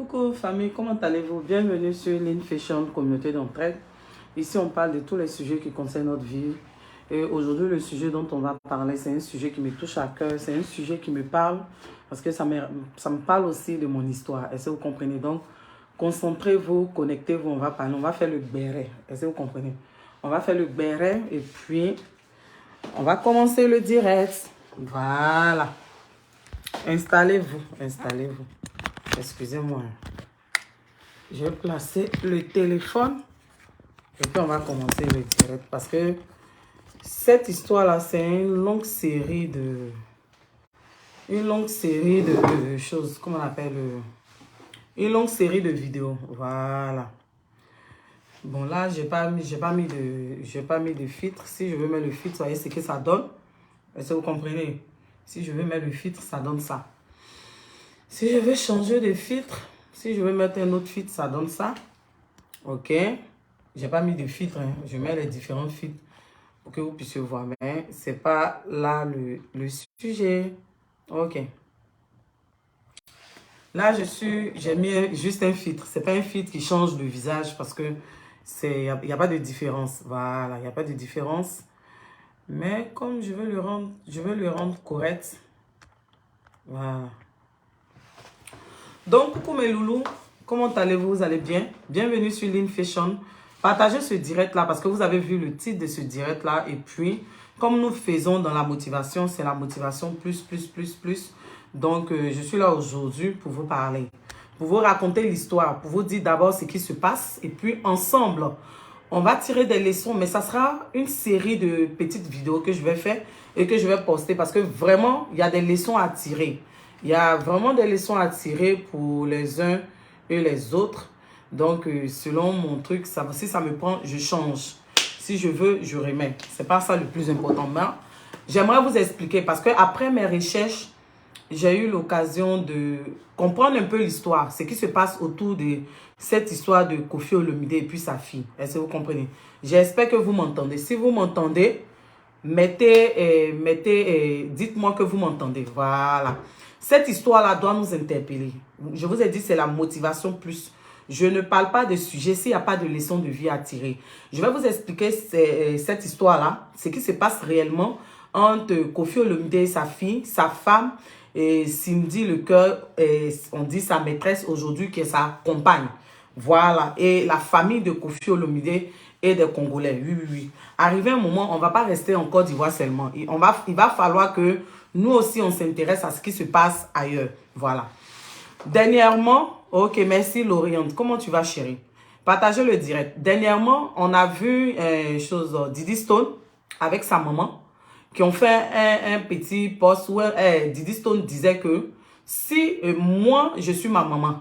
Coucou famille, comment allez-vous? Bienvenue sur Lean Fashion, communauté d'entraide. Ici, on parle de tous les sujets qui concernent notre vie. Et aujourd'hui, le sujet dont on va parler, c'est un sujet qui me touche à cœur. C'est un sujet qui me parle parce que ça me parle aussi de mon histoire. Est-ce que vous comprenez? Donc, concentrez-vous, connectez-vous, on va parler. On va faire le béret. Est-ce que vous comprenez? On va faire le béret et puis on va commencer le direct. Voilà. Installez-vous, installez-vous. Excusez-moi. Je vais placer le téléphone et puis on va commencer le direct parce que cette histoire-là, c'est une longue série de choses, comment on appelle, une longue série de vidéos. Voilà. Bon, là, j'ai pas mis de filtre. Si je veux mettre le filtre, vous voyez ce que ça donne. Est-ce que vous comprenez? Si je veux mettre le filtre, ça donne ça. Si je veux changer de filtre, si je veux mettre un autre filtre, ça donne ça. Ok. J'ai pas mis de filtre. Hein. Je mets les différents filtres pour que vous puissiez voir. Mais c'est pas là le sujet. Ok. Là, j'ai mis juste un filtre. C'est pas un filtre qui change le visage parce que il n'y a pas de différence. Voilà, il n'y a pas de différence. Mais comme je veux le rendre correct. Voilà. Donc, coucou mes loulous, comment allez-vous? Vous allez bien? Bienvenue sur Lean Fashion. Partagez ce direct-là parce que vous avez vu le titre de ce direct-là. Et puis, comme nous faisons dans la motivation, c'est la motivation plus. Donc, je suis là aujourd'hui pour vous parler, pour vous raconter l'histoire, pour vous dire d'abord ce qui se passe. Et puis, ensemble, on va tirer des leçons. Mais ça sera une série de petites vidéos que je vais faire et que je vais poster parce que vraiment, il y a des leçons à tirer. Il y a vraiment des leçons à tirer pour les uns et les autres. Donc, selon mon truc, si ça me prend, je change. Si je veux, je remets. C'est pas ça le plus important. Mais j'aimerais vous expliquer parce que après mes recherches, j'ai eu l'occasion de comprendre un peu l'histoire. Ce qui se passe autour de cette histoire de Koffi Olomide et puis sa fille. Est-ce que vous comprenez? J'espère que vous m'entendez. Si vous m'entendez, dites-moi que vous m'entendez. Voilà. Cette histoire-là doit nous interpeller. Je vous ai dit, c'est la motivation plus. Je ne parle pas de sujet s'il n'y a pas de leçon de vie à tirer. Je vais vous expliquer cette histoire-là, ce qui se passe réellement entre Koffi Olomide et sa fille, sa femme, et Cindy Le Cœur, on dit sa maîtresse aujourd'hui, qui est sa compagne. Voilà. Et la famille de Koffi Olomide et des Congolais. Oui. Arrivé un moment, on ne va pas rester en Côte d'Ivoire seulement. Il va falloir que nous aussi, on s'intéresse à ce qui se passe ailleurs. Voilà. Dernièrement, ok, merci Lauriane. Comment tu vas, chérie? Partagez le direct. Dernièrement, on a vu Didi Stone avec sa maman qui ont fait un petit post où Didi Stone disait que si moi, je suis ma maman,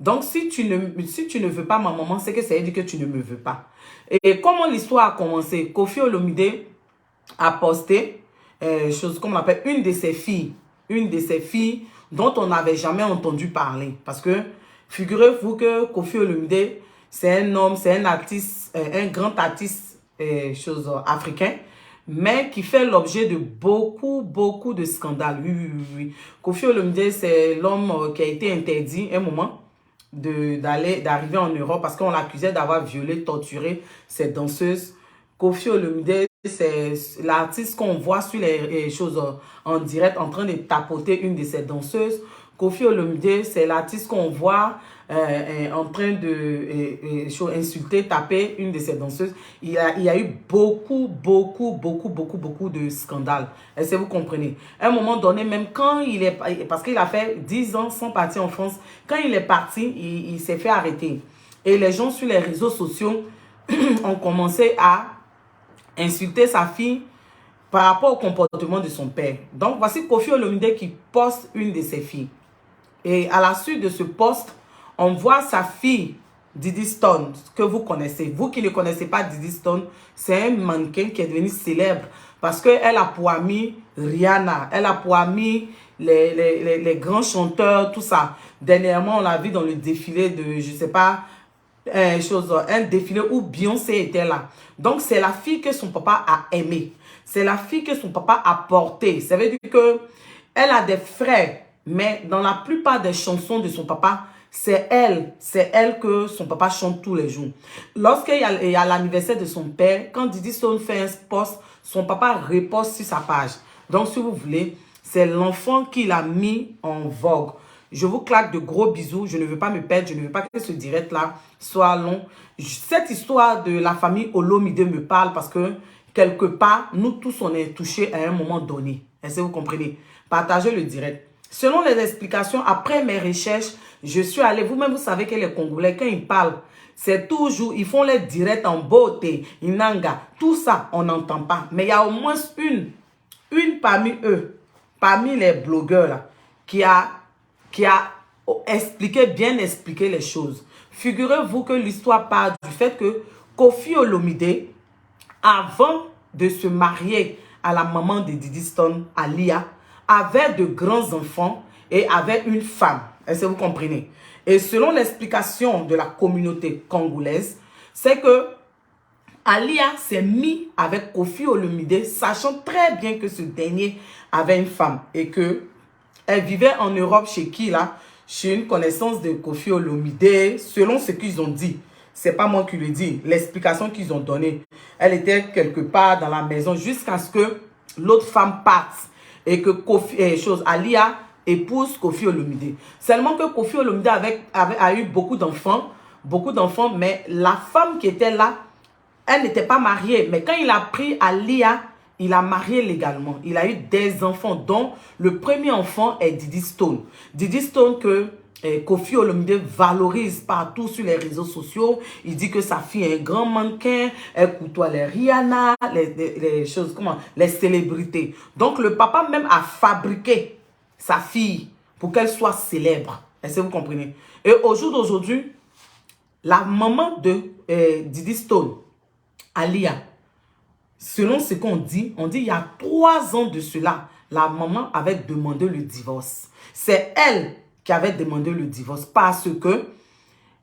donc si tu ne veux pas ma maman, c'est que ça veut dire que tu ne me veux pas. Et comment l'histoire a commencé? Koffi Olomide a posté comme on appelle une de ses filles dont on n'avait jamais entendu parler. Parce que figurez-vous que Koffi Olomide, c'est un homme, c'est un artiste, un grand artiste africain, mais qui fait l'objet de beaucoup de scandales. Oui. Koffi Olomide, c'est l'homme qui a été interdit un moment d'arriver en Europe parce qu'on l'accusait d'avoir violé, torturé ses danseuses. Koffi Olomide, c'est l'artiste qu'on voit sur les choses en direct en train de tapoter une de ses danseuses. Koffi Olomide, c'est l'artiste qu'on voit en train de insulter, taper une de ses danseuses. Il y a eu beaucoup de scandales. Est-ce que vous comprenez? À un moment donné, même quand parce qu'il a fait 10 ans sans partir en France, quand il est parti, il s'est fait arrêter. Et les gens sur les réseaux sociaux ont commencé à insulter sa fille par rapport au comportement de son père. Donc, voici Koffi Olomide qui poste une de ses filles. Et à la suite de ce post, on voit sa fille, Didi Stone, que vous connaissez. Vous qui ne connaissez pas Didi Stone, c'est un mannequin qui est devenu célèbre parce qu'elle a pour ami Rihanna, elle a pour ami les grands chanteurs, tout ça. Dernièrement, on l'a vu dans le défilé de, je ne sais pas, un défilé où Beyoncé était là. Donc, c'est la fille que son papa a aimée. C'est la fille que son papa a portée. Ça veut dire que elle a des frères, mais dans la plupart des chansons de son papa, c'est elle que son papa chante tous les jours. Lorsqu'il y a l'anniversaire de son père, quand Diddy Stone fait un post, son papa reposte sur sa page. Donc, si vous voulez, c'est l'enfant qui l'a mis en vogue. Je vous claque de gros bisous. Je ne veux pas me perdre. Je ne veux pas que ce direct-là soit long. Cette histoire de la famille Olomide me parle parce que, quelque part, nous tous, on est touchés à un moment donné. Est-ce que vous comprenez? Partagez le direct. Selon les explications, après mes recherches, je suis allée, vous-même, vous savez que les Congolais, quand ils parlent, c'est toujours, ils font les directs en beauté, inanga, tout ça, on n'entend pas. Mais il y a au moins une parmi eux, parmi les blogueurs, là, qui a bien expliqué les choses. Figurez-vous que l'histoire part du fait que Koffi Olomide, avant de se marier à la maman de Diddy Stone, Alia, avait de grands enfants et avait une femme. Est-ce que vous comprenez? Et selon l'explication de la communauté congolaise, c'est que Alia s'est mis avec Koffi Olomide, sachant très bien que ce dernier avait une femme et que elle vivait en Europe chez qui là? Chez une connaissance de Koffi Olomide, selon ce qu'ils ont dit. C'est pas moi qui le dis, l'explication qu'ils ont donnée. Elle était quelque part dans la maison jusqu'à ce que l'autre femme parte et que Alia épouse Koffi Olomide. Seulement que Koffi Olomide a eu beaucoup d'enfants, mais la femme qui était là, elle n'était pas mariée. Mais quand il a pris Alia, il a marié légalement. Il a eu des enfants, dont le premier enfant est Diddy Stone. Diddy Stone que Koffi Olomide valorise partout sur les réseaux sociaux. Il dit que sa fille est un grand mannequin. Elle côtoie les Rihanna, les choses, les célébrités. Donc le papa même a fabriqué sa fille pour qu'elle soit célèbre. Est-ce que vous comprenez? Et au jour d'aujourd'hui, la maman de Diddy Stone, Alia, selon ce qu'on dit, on dit il y a 3 ans de cela, la maman avait demandé le divorce. C'est elle qui avait demandé le divorce parce que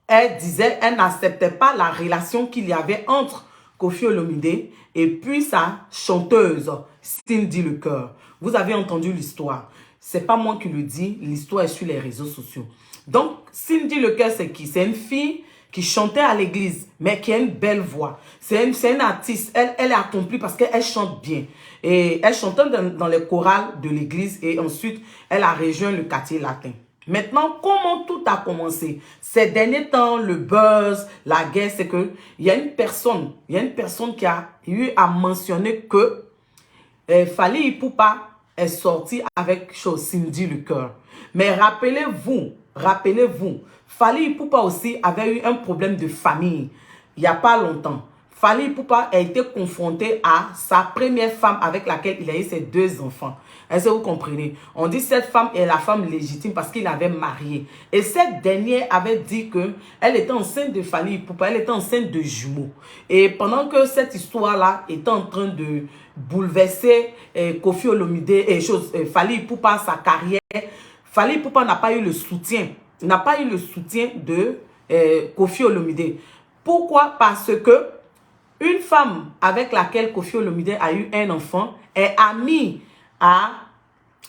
elle disait, elle n'acceptait pas la relation qu'il y avait entre Koffi Olomide et puis sa chanteuse, Cindy Lecœur. Vous avez entendu l'histoire. C'est pas moi qui le dis, l'histoire est sur les réseaux sociaux. Donc, Cindy Lecœur, c'est qui? C'est une fille qui chantait à l'église, mais qui a une belle voix. C'est une artiste. Elle est accomplie parce qu'elle chante bien. Et elle chantait dans les chorales de l'église et ensuite, elle a rejoint le quartier latin. Maintenant, comment tout a commencé? Ces derniers temps, le buzz, la guerre, c'est que il y a une personne qui a eu à mentionner que Fally Ipupa est sorti avec Cindy Lecœur. Mais rappelez-vous, Fally Ipupa aussi avait eu un problème de famille il n'y a pas longtemps. Fally Ipupa a été confronté à sa première femme avec laquelle il a eu ses 2 enfants. Est-ce que vous comprenez? On dit que cette femme est la femme légitime parce qu'il avait marié. Et cette dernière avait dit qu'elle était enceinte de Fally Ipupa, elle était enceinte de jumeaux. Et pendant que cette histoire-là était en train de bouleverser Koffi Olomide et Fally Ipupa, sa carrière, Fally Ipupa n'a pas eu le soutien. Il n'a pas eu le soutien de Koffi Olomide. Pourquoi? Parce que une femme avec laquelle Koffi Olomide a eu un enfant est amie à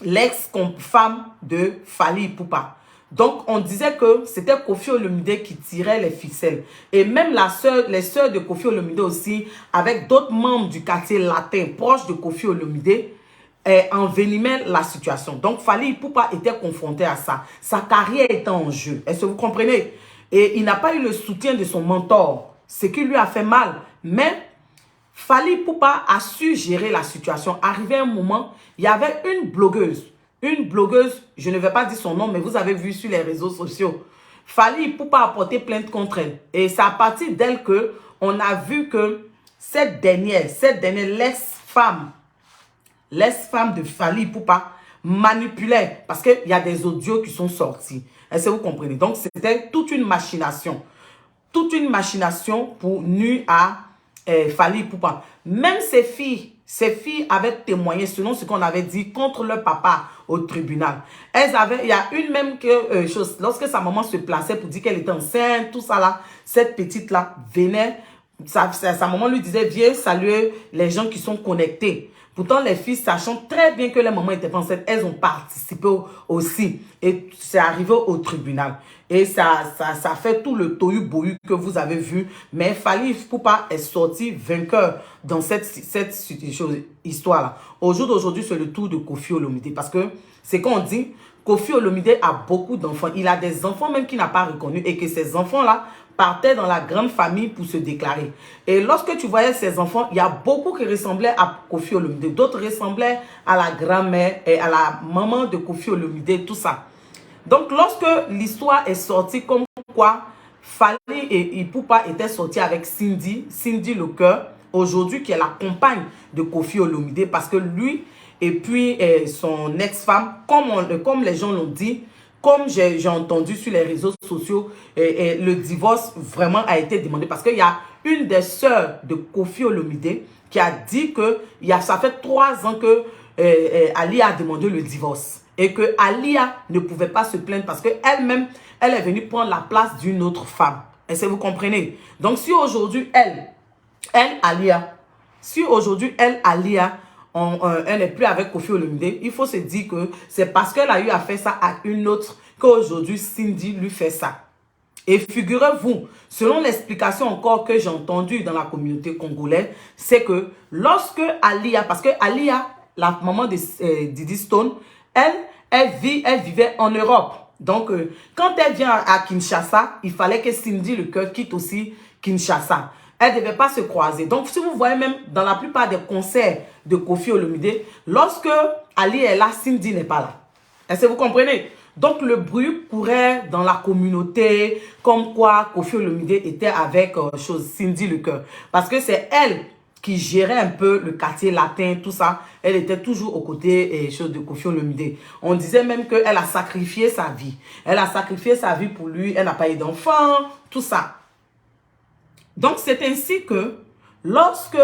l'ex-femme de Fally Ipupa. Donc, on disait que c'était Koffi Olomide qui tirait les ficelles. Et même les sœurs de Koffi Olomide aussi, avec d'autres membres du quartier latin proches de Koffi Olomide, envenimaient la situation. Donc, Fally Ipupa était confronté à ça. Sa carrière était en jeu. Est-ce que vous comprenez? Et il n'a pas eu le soutien de son mentor, ce qui lui a fait mal. Mais Fally Ipupa a su gérer la situation. Arrivé un moment, il y avait une blogueuse, je ne vais pas dire son nom, mais vous avez vu sur les réseaux sociaux. Fally Ipupa a porté plainte contre elle. Et c'est à partir d'elle qu'on a vu que cette dernière, l'ex-femme de Fally Ipupa, manipulait. Parce qu'il y a des audios qui sont sortis. Est-ce que vous comprenez? Donc, c'était toute une machination. Toute une machination pour nuire à Fally Ipupa. Même ses filles avaient témoigné selon ce qu'on avait dit contre leur papa au tribunal. Il y a une même chose, lorsque sa maman se plaçait pour dire qu'elle était enceinte, tout ça là, cette petite là venait, sa maman lui disait, viens saluer les gens qui sont connectés. Pourtant, les filles, sachant très bien que les mamans étaient pas enceintes, elles ont participé aussi. Et c'est arrivé au tribunal. Et ça fait tout le tohu-bohu que vous avez vu. Mais Fally Ipupa est sorti vainqueur dans cette histoire-là. Au jour d'aujourd'hui, c'est le tour de Koffi Olomide. Parce que c'est qu'on dit, Koffi Olomide a beaucoup d'enfants. Il a des enfants même qu'il n'a pas reconnus. Et que ces enfants-là partaient dans la grande famille pour se déclarer. Et lorsque tu voyais ces enfants, il y a beaucoup qui ressemblaient à Koffi Olomide. D'autres ressemblaient à la grand-mère et à la maman de Koffi Olomide, tout ça. Donc, lorsque l'histoire est sortie comme quoi Fally et Ipupa étaient sortis avec Cindy Lecœur, aujourd'hui qui est la compagne de Koffi Olomide, parce que lui et puis son ex-femme, comme les gens l'ont dit, comme j'ai entendu sur les réseaux sociaux, le divorce vraiment a été demandé parce qu'il y a une des sœurs de Koffi Olomide qui a dit que ça fait 3 ans que Alia a demandé le divorce et que Alia ne pouvait pas se plaindre parce qu'elle-même, elle est venue prendre la place d'une autre femme. Est-ce que vous comprenez? Donc, si aujourd'hui, Alia, elle n'est plus avec Koffi Olomide, il faut se dire que c'est parce qu'elle a eu à faire ça à une autre qu'aujourd'hui Cindy lui fait ça. Et figurez-vous, selon l'explication encore que j'ai entendue dans la communauté congolaise, c'est que lorsque Alia, parce que Alia, la maman de Diddy Stone, elle vivait en Europe. Donc, quand elle vient à Kinshasa, il fallait que Cindy Lecœur quitte aussi Kinshasa. Elles ne devaient pas se croiser. Donc, si vous voyez même dans la plupart des concerts de Koffi Olomide, lorsque Ali est là, Cindy n'est pas là. Est-ce que vous comprenez? Donc, le bruit courait dans la communauté comme quoi Koffi Olomide était avec Cindy Lecœur. Parce que c'est elle qui gérait un peu le quartier latin, tout ça. Elle était toujours aux côtés de Koffi Olomide. On disait même qu'elle a sacrifié sa vie. Elle a sacrifié sa vie pour lui. Elle n'a pas eu d'enfant, tout ça. Donc, c'est ainsi que lorsque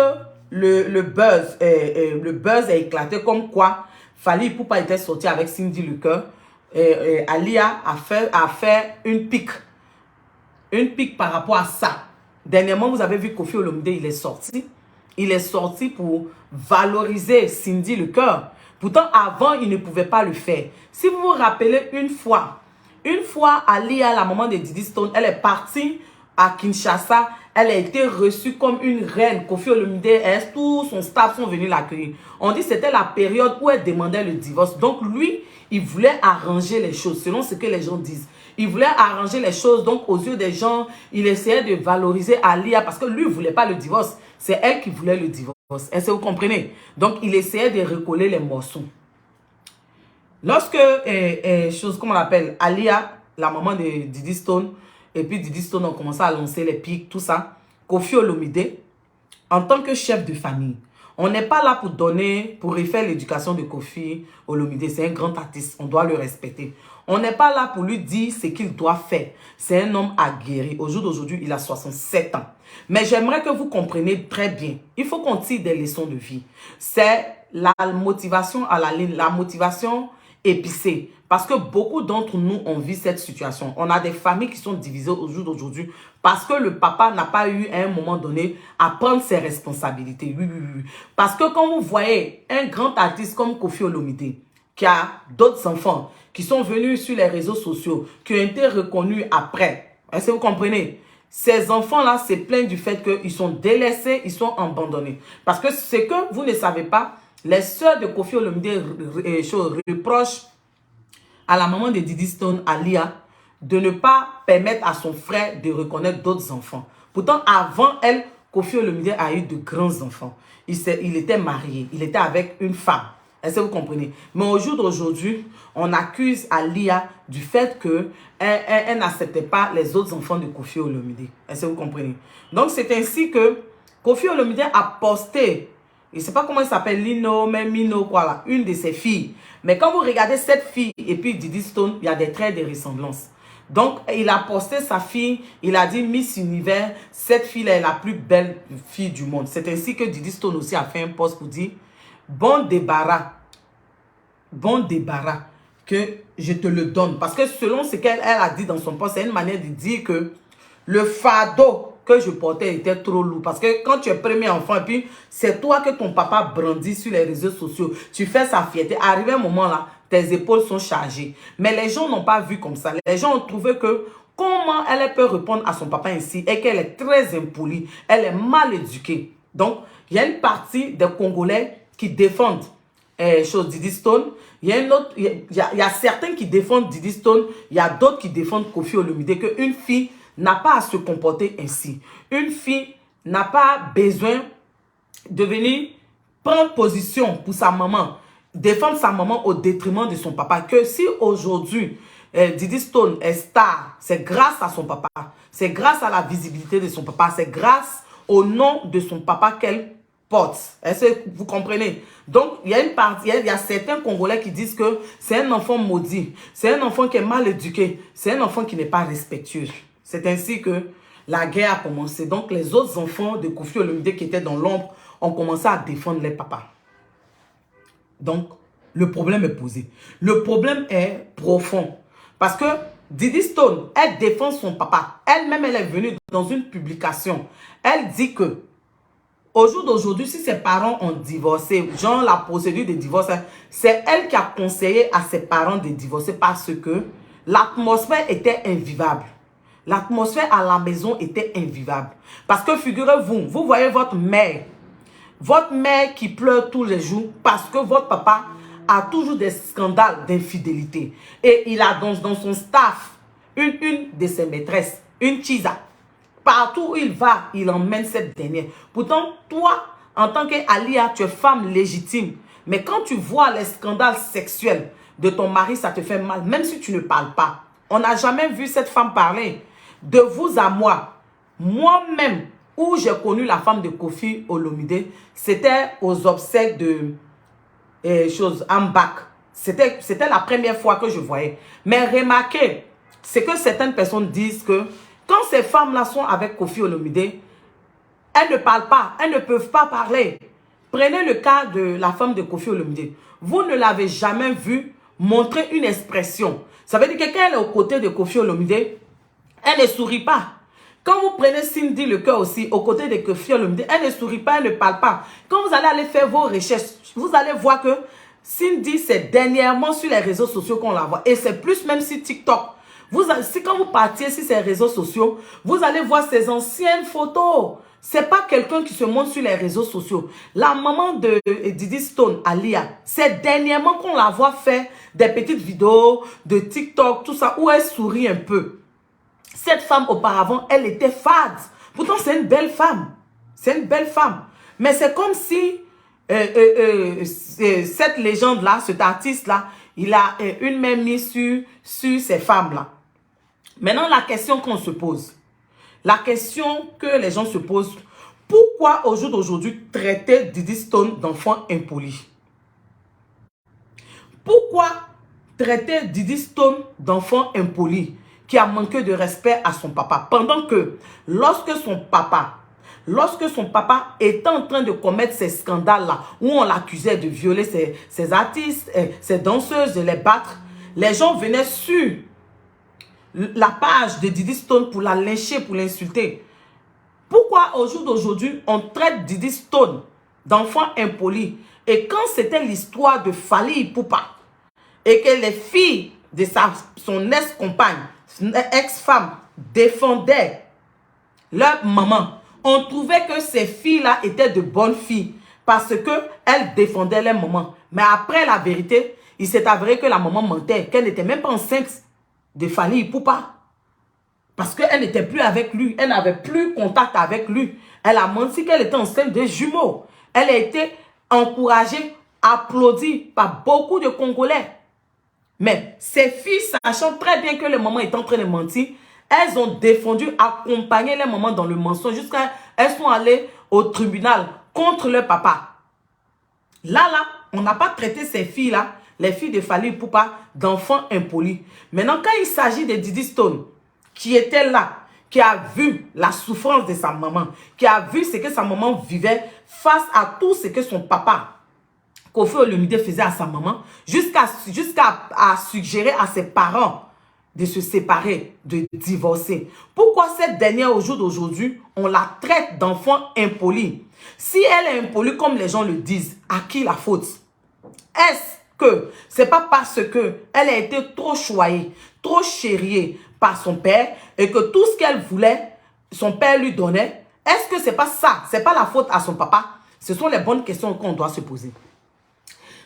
le buzz a éclaté comme quoi Fally Ipupa était sorti avec Cindy Lecœur, Alia a fait une pique. Une pique par rapport à ça. Dernièrement, vous avez vu Koffi Olomide, il est sorti. Il est sorti pour valoriser Cindy Lecœur. Pourtant, avant, il ne pouvait pas le faire. Si vous vous rappelez une fois, Alia, la maman de Diddy Stone, elle est partie à Kinshasa. Elle a été reçue comme une reine. Koffi Olomide, tout son staff sont venus l'accueillir. On dit que c'était la période où elle demandait le divorce. Donc lui, il voulait arranger les choses, selon ce que les gens disent. Il voulait arranger les choses. Donc aux yeux des gens, il essayait de valoriser Alia parce que lui ne voulait pas le divorce. C'est elle qui voulait le divorce. Est-ce que vous comprenez? Donc il essayait de recoller les morceaux. Lorsque, comment on l'appelle, Alia, la maman de Diddy Stone, et puis Diddy Stone ont commencé à lancer les pics, tout ça. Koffi Olomide, en tant que chef de famille, on n'est pas là pour refaire l'éducation de Koffi Olomide. C'est un grand artiste, on doit le respecter. On n'est pas là pour lui dire ce qu'il doit faire. C'est un homme aguerri. Au jour d'aujourd'hui, il a 67 ans. Mais j'aimerais que vous compreniez très bien. Il faut qu'on tire des leçons de vie. C'est la motivation à la ligne, la motivation épicée. Parce que beaucoup d'entre nous ont vu cette situation. On a des familles qui sont divisées au jour d'aujourd'hui parce que le papa n'a pas eu à un moment donné à prendre ses responsabilités. Oui. Parce que quand vous voyez un grand artiste comme Koffi Olomide, qui a d'autres enfants qui sont venus sur les réseaux sociaux, qui ont été reconnus après, est-ce que vous comprenez? Ces enfants-là se plaignent du fait qu'ils sont délaissés, ils sont abandonnés. Parce que ce que vous ne savez pas, les sœurs de Koffi Olomide reprochent à la maman de Diddy Stone, Alia, de ne pas permettre à son frère de reconnaître d'autres enfants. Pourtant, avant elle, Koffi Olomide a eu de grands enfants. Il était marié, il était avec une femme. Est-ce que vous comprenez? Mais au jour d'aujourd'hui, on accuse Alia du fait qu'elle n'acceptait pas les autres enfants de Koffi Olomide. Est-ce que vous comprenez? Donc, c'est ainsi que Koffi Olomide a posté, je ne sais pas comment elle s'appelle, Lino, même Mino, quoi là, une de ses filles. Mais quand vous regardez cette fille et puis Diddy Stone, il y a des traits de ressemblance. Donc, il a posté sa fille, il a dit Miss Univers, cette fille-là est la plus belle fille du monde. C'est ainsi que Diddy Stone aussi a fait un post pour dire bon débarras, que je te le donne. Parce que selon ce qu'elle a dit dans son post, c'est une manière de dire que le fardeau que je portais était trop lourd. Parce que quand tu es premier enfant, et puis c'est toi que ton papa brandit sur les réseaux sociaux, tu fais sa fierté. Arrivé un moment là, tes épaules sont chargées. Mais les gens n'ont pas vu comme ça. Les gens ont trouvé que comment elle peut répondre à son papa ainsi et qu'elle est très impolie, elle est mal éduquée. Donc, il y a une partie des Congolais qui défendent Diddy Stone. Il y a une autre, il y a certains qui défendent Diddy Stone, il y a d'autres qui défendent Koffi Olomide, qu'une fille n'a pas à se comporter ainsi. Une fille n'a pas besoin de venir prendre position pour sa maman, défendre sa maman au détriment de son papa. Que si aujourd'hui, Diddy Stone est star, c'est grâce à son papa. C'est grâce à la visibilité de son papa. C'est grâce au nom de son papa qu'elle porte. Est-ce que vous comprenez? Donc, il y a une partie, il y a certains Congolais qui disent que c'est un enfant maudit. C'est un enfant qui est mal éduqué. C'est un enfant qui n'est pas respectueux. C'est ainsi que la guerre a commencé. Donc, les autres enfants de Koffi Olomide qui étaient dans l'ombre ont commencé à défendre les papas. Donc, le problème est posé. Le problème est profond. Parce que Diddy Stone, elle défend son papa. Elle-même, elle est venue dans une publication. Elle dit que, au jour d'aujourd'hui, si ses parents ont divorcé, genre la procédure de divorce, c'est elle qui a conseillé à ses parents de divorcer parce que l'atmosphère était invivable. L'atmosphère à la maison était invivable. Parce que figurez-vous, vous voyez votre mère qui pleure tous les jours parce que votre papa a toujours des scandales d'infidélité. Et il a dans son staff une de ses maîtresses, une Chisa. Partout où il va, il emmène cette dernière. Pourtant, toi, en tant qu'Alia, tu es femme légitime. Mais quand tu vois les scandales sexuels de ton mari, ça te fait mal, même si tu ne parles pas. On n'a jamais vu cette femme parler. De vous à moi, moi-même, où j'ai connu la femme de Koffi Olomide, c'était aux obsèques de Ambak. C'était la première fois que je voyais. Mais remarquez, c'est que certaines personnes disent que quand ces femmes-là sont avec Koffi Olomide, elles ne parlent pas, elles ne peuvent pas parler. Prenez le cas de la femme de Koffi Olomide. Vous ne l'avez jamais vue montrer une expression. Ça veut dire que quand elle est aux côtés de Koffi Olomide, elle ne sourit pas. Quand vous prenez Cindy Le Cœur aussi, aux côtés de Koffi Olomide, elle ne sourit pas, elle ne parle pas. Quand vous allez aller faire vos recherches, vous allez voir que Cindy, c'est dernièrement sur les réseaux sociaux qu'on la voit. Et c'est plus même sur TikTok. Quand vous partiez sur ces réseaux sociaux, vous allez voir ses anciennes photos. C'est pas quelqu'un qui se montre sur les réseaux sociaux. La maman de Diddy Stone, Alia, c'est dernièrement qu'on la voit faire des petites vidéos de TikTok, tout ça, où elle sourit un peu. Cette femme, auparavant, elle était fade. Pourtant, c'est une belle femme. C'est une belle femme. Mais c'est comme si cette légende-là, cet artiste-là, il a une main mise sur ces femmes-là. Maintenant, la question qu'on se pose, la question que les gens se posent, pourquoi au jour d'aujourd'hui traiter Diddy Stone d'enfant impoli? Pourquoi traiter Diddy Stone d'enfant impoli qui a manqué de respect à son papa? Pendant que lorsque son papa était en train de commettre ces scandales-là, où on l'accusait de violer ses artistes, ses danseuses, de les battre, les gens venaient sur la page de Diddy Stone pour la lyncher, pour l'insulter. Pourquoi au jour d'aujourd'hui, on traite Diddy Stone d'enfant impoli? Et quand c'était l'histoire de Fally Ipupa, et que les filles de son ex-compagne, ex-femme, défendaient leur maman, on trouvait que ces filles-là étaient de bonnes filles parce qu'elles défendaient leur maman. Mais après la vérité, il s'est avéré que la maman mentait, qu'elle n'était même pas enceinte de Fally Ipupa. Parce qu'elle n'était plus avec lui, elle n'avait plus contact avec lui. Elle a menti qu'elle était enceinte de jumeaux. Elle a été encouragée, applaudie par beaucoup de Congolais. Mais ces filles, sachant très bien que les mamans étaient en train de mentir, elles ont défendu, accompagné les mamans dans le mensonge jusqu'à elles sont allées au tribunal contre leur papa. Là, on n'a pas traité ces filles-là, les filles de Fally Ipupa, d'enfants impolis. Maintenant, quand il s'agit de Diddy Stone, qui était là, qui a vu la souffrance de sa maman, qui a vu ce que sa maman vivait face à tout ce que son papa, Koffi Olomide, faisait à sa maman, jusqu'à suggérer à ses parents de se séparer, de divorcer. Pourquoi cette dernière, au jour d'aujourd'hui, on la traite d'enfant impoli? Si elle est impolie, comme les gens le disent, à qui la faute? Est-ce que c'est pas parce que elle a été trop choyée, trop chérie par son père et que tout ce qu'elle voulait, son père lui donnait? Est-ce que c'est pas ça? C'est pas la faute à son papa? Ce sont les bonnes questions qu'on doit se poser.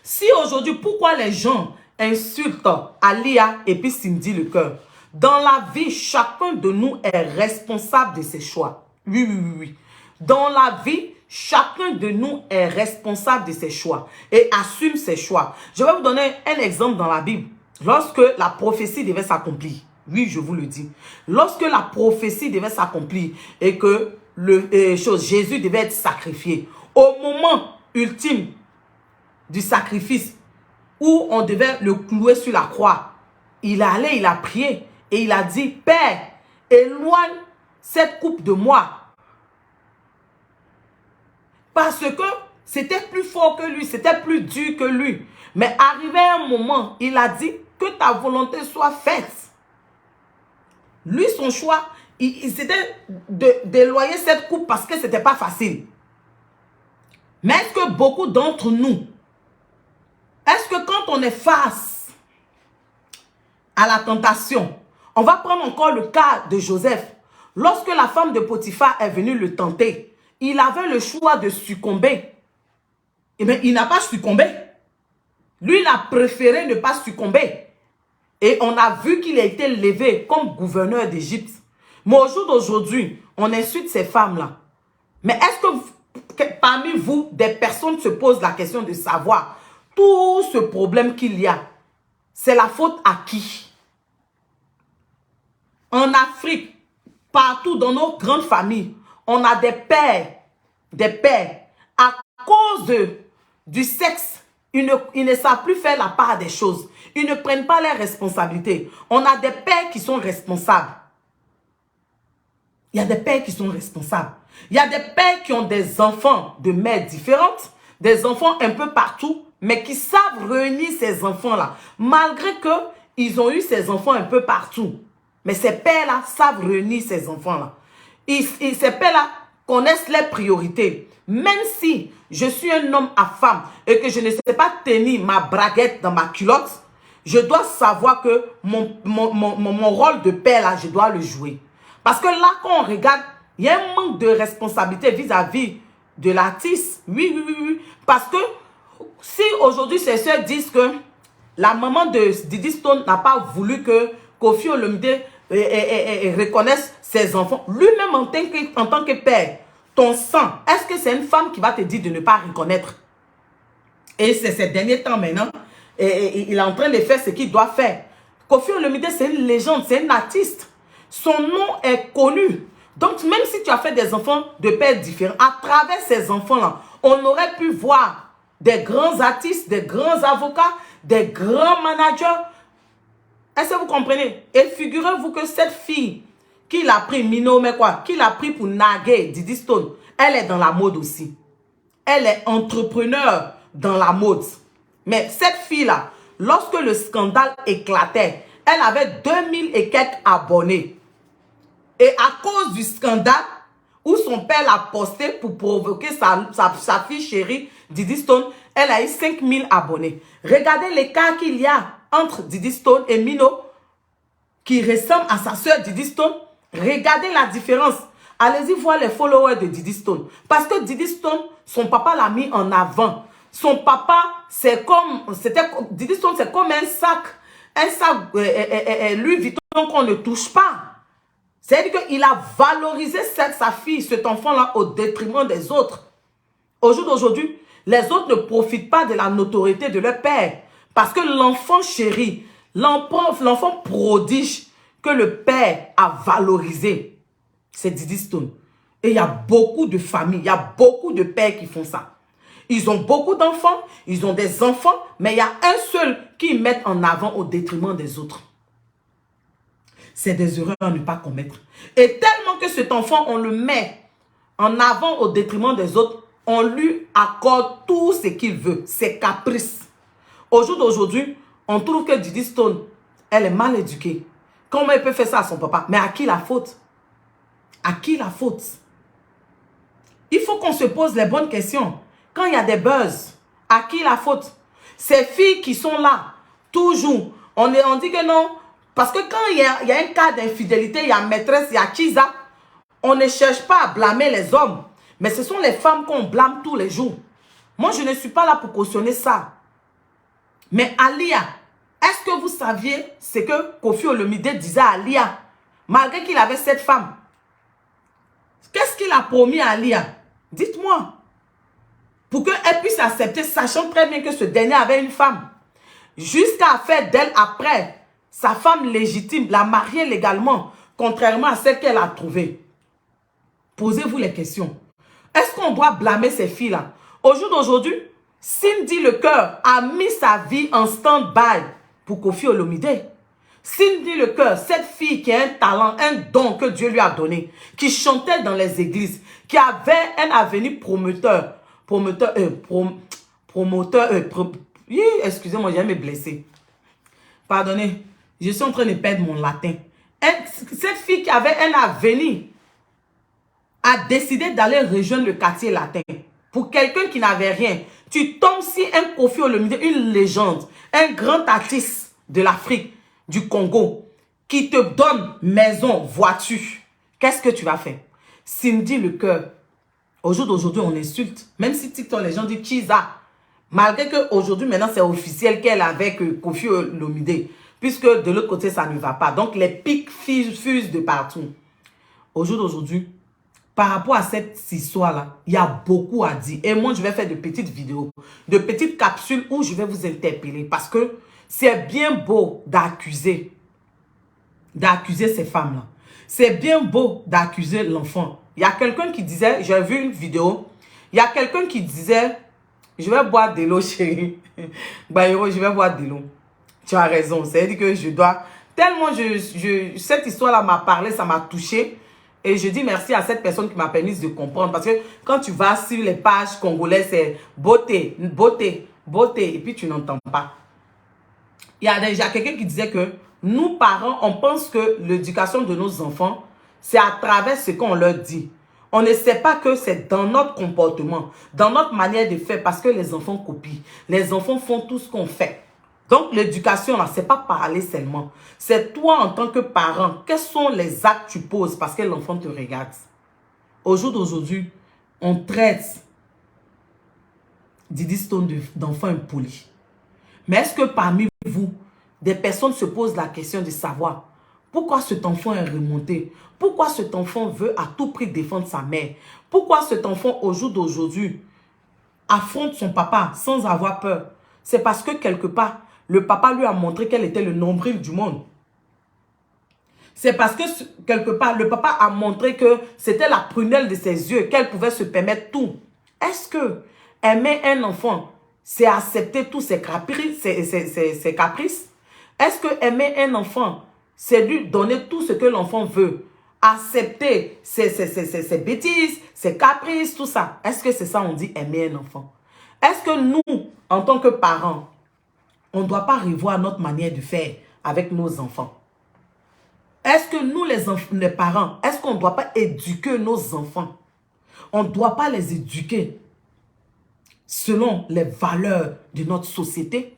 Si aujourd'hui, pourquoi les gens insultent Alia et puis Cindy le cœur? Dans la vie, chacun de nous est responsable de ses choix. Oui, oui, oui, oui. Dans la vie, chacun de nous est responsable de ses choix et assume ses choix. Je vais vous donner un exemple dans la Bible. Lorsque la prophétie devait s'accomplir, oui, je vous le dis, lorsque la prophétie devait s'accomplir et que Jésus devait être sacrifié, au moment ultime du sacrifice où on devait le clouer sur la croix, il allait, il a prié et il a dit, Père, éloigne cette coupe de moi. Parce que c'était plus fort que lui, c'était plus dur que lui. Mais arrivé à un moment, il a dit que ta volonté soit faite. Lui, son choix, c'était d'éloigner cette coupe parce que ce n'était pas facile. Mais est-ce que beaucoup d'entre nous, est-ce que quand on est face à la tentation, on va prendre encore le cas de Joseph. Lorsque la femme de Potiphar est venue le tenter, il avait le choix de succomber. Eh bien, il n'a pas succombé. Lui, il a préféré ne pas succomber. Et on a vu qu'il a été levé comme gouverneur d'Égypte. Mais au jour d'aujourd'hui, on insulte ces femmes-là. Mais est-ce que parmi vous, des personnes se posent la question de savoir tout ce problème qu'il y a, c'est la faute à qui? En Afrique, partout dans nos grandes familles, on a des pères, à cause du sexe, ils ne savent plus faire la part des choses. Ils ne prennent pas leurs responsabilités. On a des pères qui sont responsables. Il y a des pères qui sont responsables. Il y a des pères qui ont des enfants de mères différentes, des enfants un peu partout, mais qui savent réunir ces enfants-là, malgré qu'ils ont eu ces enfants un peu partout. Mais ces pères-là savent réunir ces enfants-là. Ces pères-là connaissent les priorités. Même si je suis un homme à femme et que je ne sais pas tenir ma braguette dans ma culotte, je dois savoir que mon rôle de père, là, je dois le jouer. Parce que là, quand on regarde, il y a un manque de responsabilité vis-à-vis de l'artiste. Oui, oui, oui, oui. Parce que si aujourd'hui, ces soeurs disent que la maman de Diddy Stone n'a pas voulu que Koffi Olomide reconnaisse ses enfants, lui-même en tant que père, ton sang, est-ce que c'est une femme qui va te dire de ne pas reconnaître? Et c'est ces derniers temps maintenant, il est en train de faire ce qu'il doit faire. Koffi Olomide, c'est une légende, c'est un artiste. Son nom est connu. Donc, même si tu as fait des enfants de pères différents, à travers ces enfants-là, on aurait pu voir des grands artistes, des grands avocats, des grands managers. Est-ce que vous comprenez? Et figurez-vous que cette fille qui l'a pris, Mino, mais quoi, qui l'a pris pour naguer Diddy Stone, elle est dans la mode aussi. Elle est entrepreneur dans la mode. Mais cette fille-là, lorsque le scandale éclatait, elle avait 2000 et quelques abonnés. Et à cause du scandale où son père l'a posté pour provoquer sa fille chérie, Diddy Stone, elle a eu 5000 abonnés. Regardez l'écart qu'il y a entre Diddy Stone et Mino, qui ressemble à sa soeur Diddy Stone. Regardez la différence. Allez-y voir les followers de Diddy Stone. Parce que Diddy Stone, son papa l'a mis en avant. Son papa, Diddy Stone, c'est comme un sac Louis Vuitton qu'on ne touche pas. C'est-à-dire qu'il a valorisé sa fille, cet enfant-là, au détriment des autres. Au jour d'aujourd'hui, les autres ne profitent pas de la notoriété de leur père. Parce que l'enfant chéri, l'enfant prodige que le père a valorisé, c'est Diddy Stone. Et il y a beaucoup de familles, il y a beaucoup de pères qui font ça. Ils ont beaucoup d'enfants, ils ont des enfants, mais il y a un seul qui met en avant au détriment des autres. C'est des erreurs à ne pas commettre. Et tellement que cet enfant, on le met en avant au détriment des autres, on lui accorde tout ce qu'il veut, ses caprices. Au jour d'aujourd'hui, on trouve que Diddy Stone, elle est mal éduquée. Comment elle peut faire ça à son papa? Mais à qui la faute? À qui la faute? Il faut qu'on se pose les bonnes questions. Quand il y a des buzz, à qui la faute? Ces filles qui sont là, toujours, on dit que non. Parce que quand il y a un cas d'infidélité, il y a maîtresse, il y a Kiza, on ne cherche pas à blâmer les hommes. Mais ce sont les femmes qu'on blâme tous les jours. Moi, je ne suis pas là pour cautionner ça. Mais Alia, est-ce que vous saviez ce que Koffi Olomide disait à Alia? Malgré qu'il avait cette femme. Qu'est-ce qu'il a promis à Alia? Dites-moi. Pour qu'elle puisse accepter, sachant très bien que ce dernier avait une femme. Jusqu'à faire d'elle après sa femme légitime, la marier légalement, contrairement à celle qu'elle a trouvée. Posez-vous les questions. Est-ce qu'on doit blâmer ces filles-là? Au jour d'aujourd'hui, Cindy Lecoeur a mis sa vie en stand-by pour Koffi Olomide. Cindy Lecoeur, cette fille qui a un talent, un don que Dieu lui a donné, qui chantait dans les églises, qui avait un avenir excusez-moi, j'ai me blessé. Pardonnez, je suis en train de perdre mon latin. Cette fille qui avait un avenir a décidé d'aller rejoindre le quartier latin. Pour quelqu'un qui n'avait rien, tu tombes si un Koffi Olomide, une légende, un grand artiste de l'Afrique, du Congo, qui te donne maison, voiture. Qu'est-ce que tu vas faire? Cindy Lecoeur, au jour d'aujourd'hui, on insulte. Même si TikTok, les gens disent Chiza. Malgré qu'aujourd'hui, maintenant, c'est officiel qu'elle est avec Koffi Olomide. Puisque de l'autre côté, ça ne va pas. Donc, les pics fusent de partout. Au jour d'aujourd'hui, par rapport à cette histoire-là, il y a beaucoup à dire. Et moi, je vais faire de petites vidéos, de petites capsules où je vais vous interpeller. Parce que c'est bien beau d'accuser ces femmes-là. C'est bien beau d'accuser l'enfant. Il y a quelqu'un qui disait, j'ai vu une vidéo, il y a quelqu'un qui disait, je vais boire de l'eau, chérie. Bayero, je vais boire de l'eau. Tu as raison, c'est-à-dire que je dois... Tellement cette histoire-là m'a parlé, ça m'a touché. Et je dis merci à cette personne qui m'a permis de comprendre. Parce que quand tu vas sur les pages congolaises, c'est beauté, beauté, beauté. Et puis tu n'entends pas. Il y a déjà quelqu'un qui disait que nous, parents, on pense que l'éducation de nos enfants, c'est à travers ce qu'on leur dit. On ne sait pas que c'est dans notre comportement, dans notre manière de faire, parce que les enfants copient. Les enfants font tout ce qu'on fait. Donc, l'éducation, là, c'est pas parler seulement. C'est toi, en tant que parent, quels sont les actes que tu poses parce que l'enfant te regarde. Au jour d'aujourd'hui, on traite Diddy Stone d'enfant impoli. Mais est-ce que parmi vous, des personnes se posent la question de savoir pourquoi cet enfant est remonté? Pourquoi cet enfant veut à tout prix défendre sa mère? Pourquoi cet enfant, au jour d'aujourd'hui, affronte son papa sans avoir peur? C'est parce que quelque part, le papa lui a montré qu'elle était le nombril du monde. C'est parce que quelque part, le papa a montré que c'était la prunelle de ses yeux, qu'elle pouvait se permettre tout. Est-ce que aimer un enfant, c'est accepter tous ses caprices? Est-ce que aimer un enfant, c'est lui donner tout ce que l'enfant veut? Accepter ses bêtises, ses caprices, tout ça. Est-ce que c'est ça on dit aimer un enfant? Est-ce que nous, en tant que parents, on ne doit pas revoir notre manière de faire avec nos enfants? Est-ce que nous, les parents, est-ce qu'on ne doit pas éduquer nos enfants? On ne doit pas les éduquer selon les valeurs de notre société?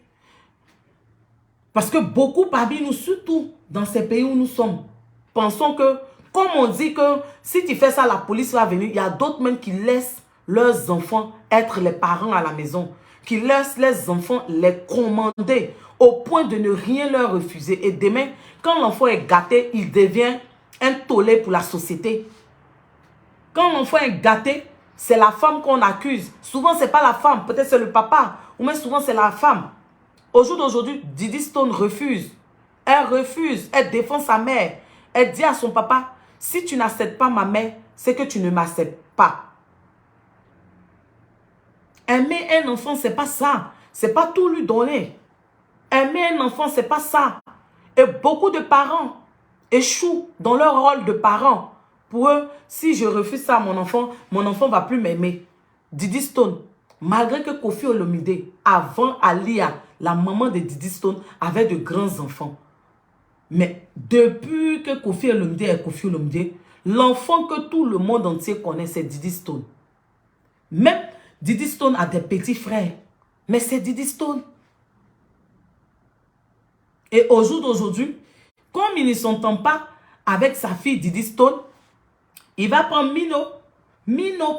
Parce que beaucoup parmi nous, surtout dans ces pays où nous sommes, pensons que, comme on dit que si tu fais ça, la police va venir. Il y a d'autres même qui laissent leurs enfants être les parents à la maison, qui laissent les enfants les commander au point de ne rien leur refuser. Et demain, quand l'enfant est gâté, il devient un tollé pour la société. Quand l'enfant est gâté, c'est la femme qu'on accuse. Souvent, ce n'est pas la femme, peut-être c'est le papa, ou même souvent c'est la femme. Au jour d'aujourd'hui, Diddy Stone refuse. Elle refuse, elle défend sa mère. Elle dit à son papa, si tu n'acceptes pas ma mère, c'est que tu ne m'acceptes pas. Aimer un enfant, ce n'est pas ça. Ce n'est pas tout lui donner. Aimer un enfant, ce n'est pas ça. Et beaucoup de parents échouent dans leur rôle de parents. Pour eux, si je refuse ça à mon enfant ne va plus m'aimer. Diddy Stone, malgré que Koffi Olomide, avant Alia, la maman de Diddy Stone, avait de grands enfants. Mais depuis que Koffi Olomide est Koffi Olomide, l'enfant que tout le monde entier connaît, c'est Diddy Stone. Même Diddy Stone a des petits frères. Mais c'est Diddy Stone. Et au jour d'aujourd'hui, comme il ne s'entend pas avec sa fille Diddy Stone, il va prendre Mino. Mino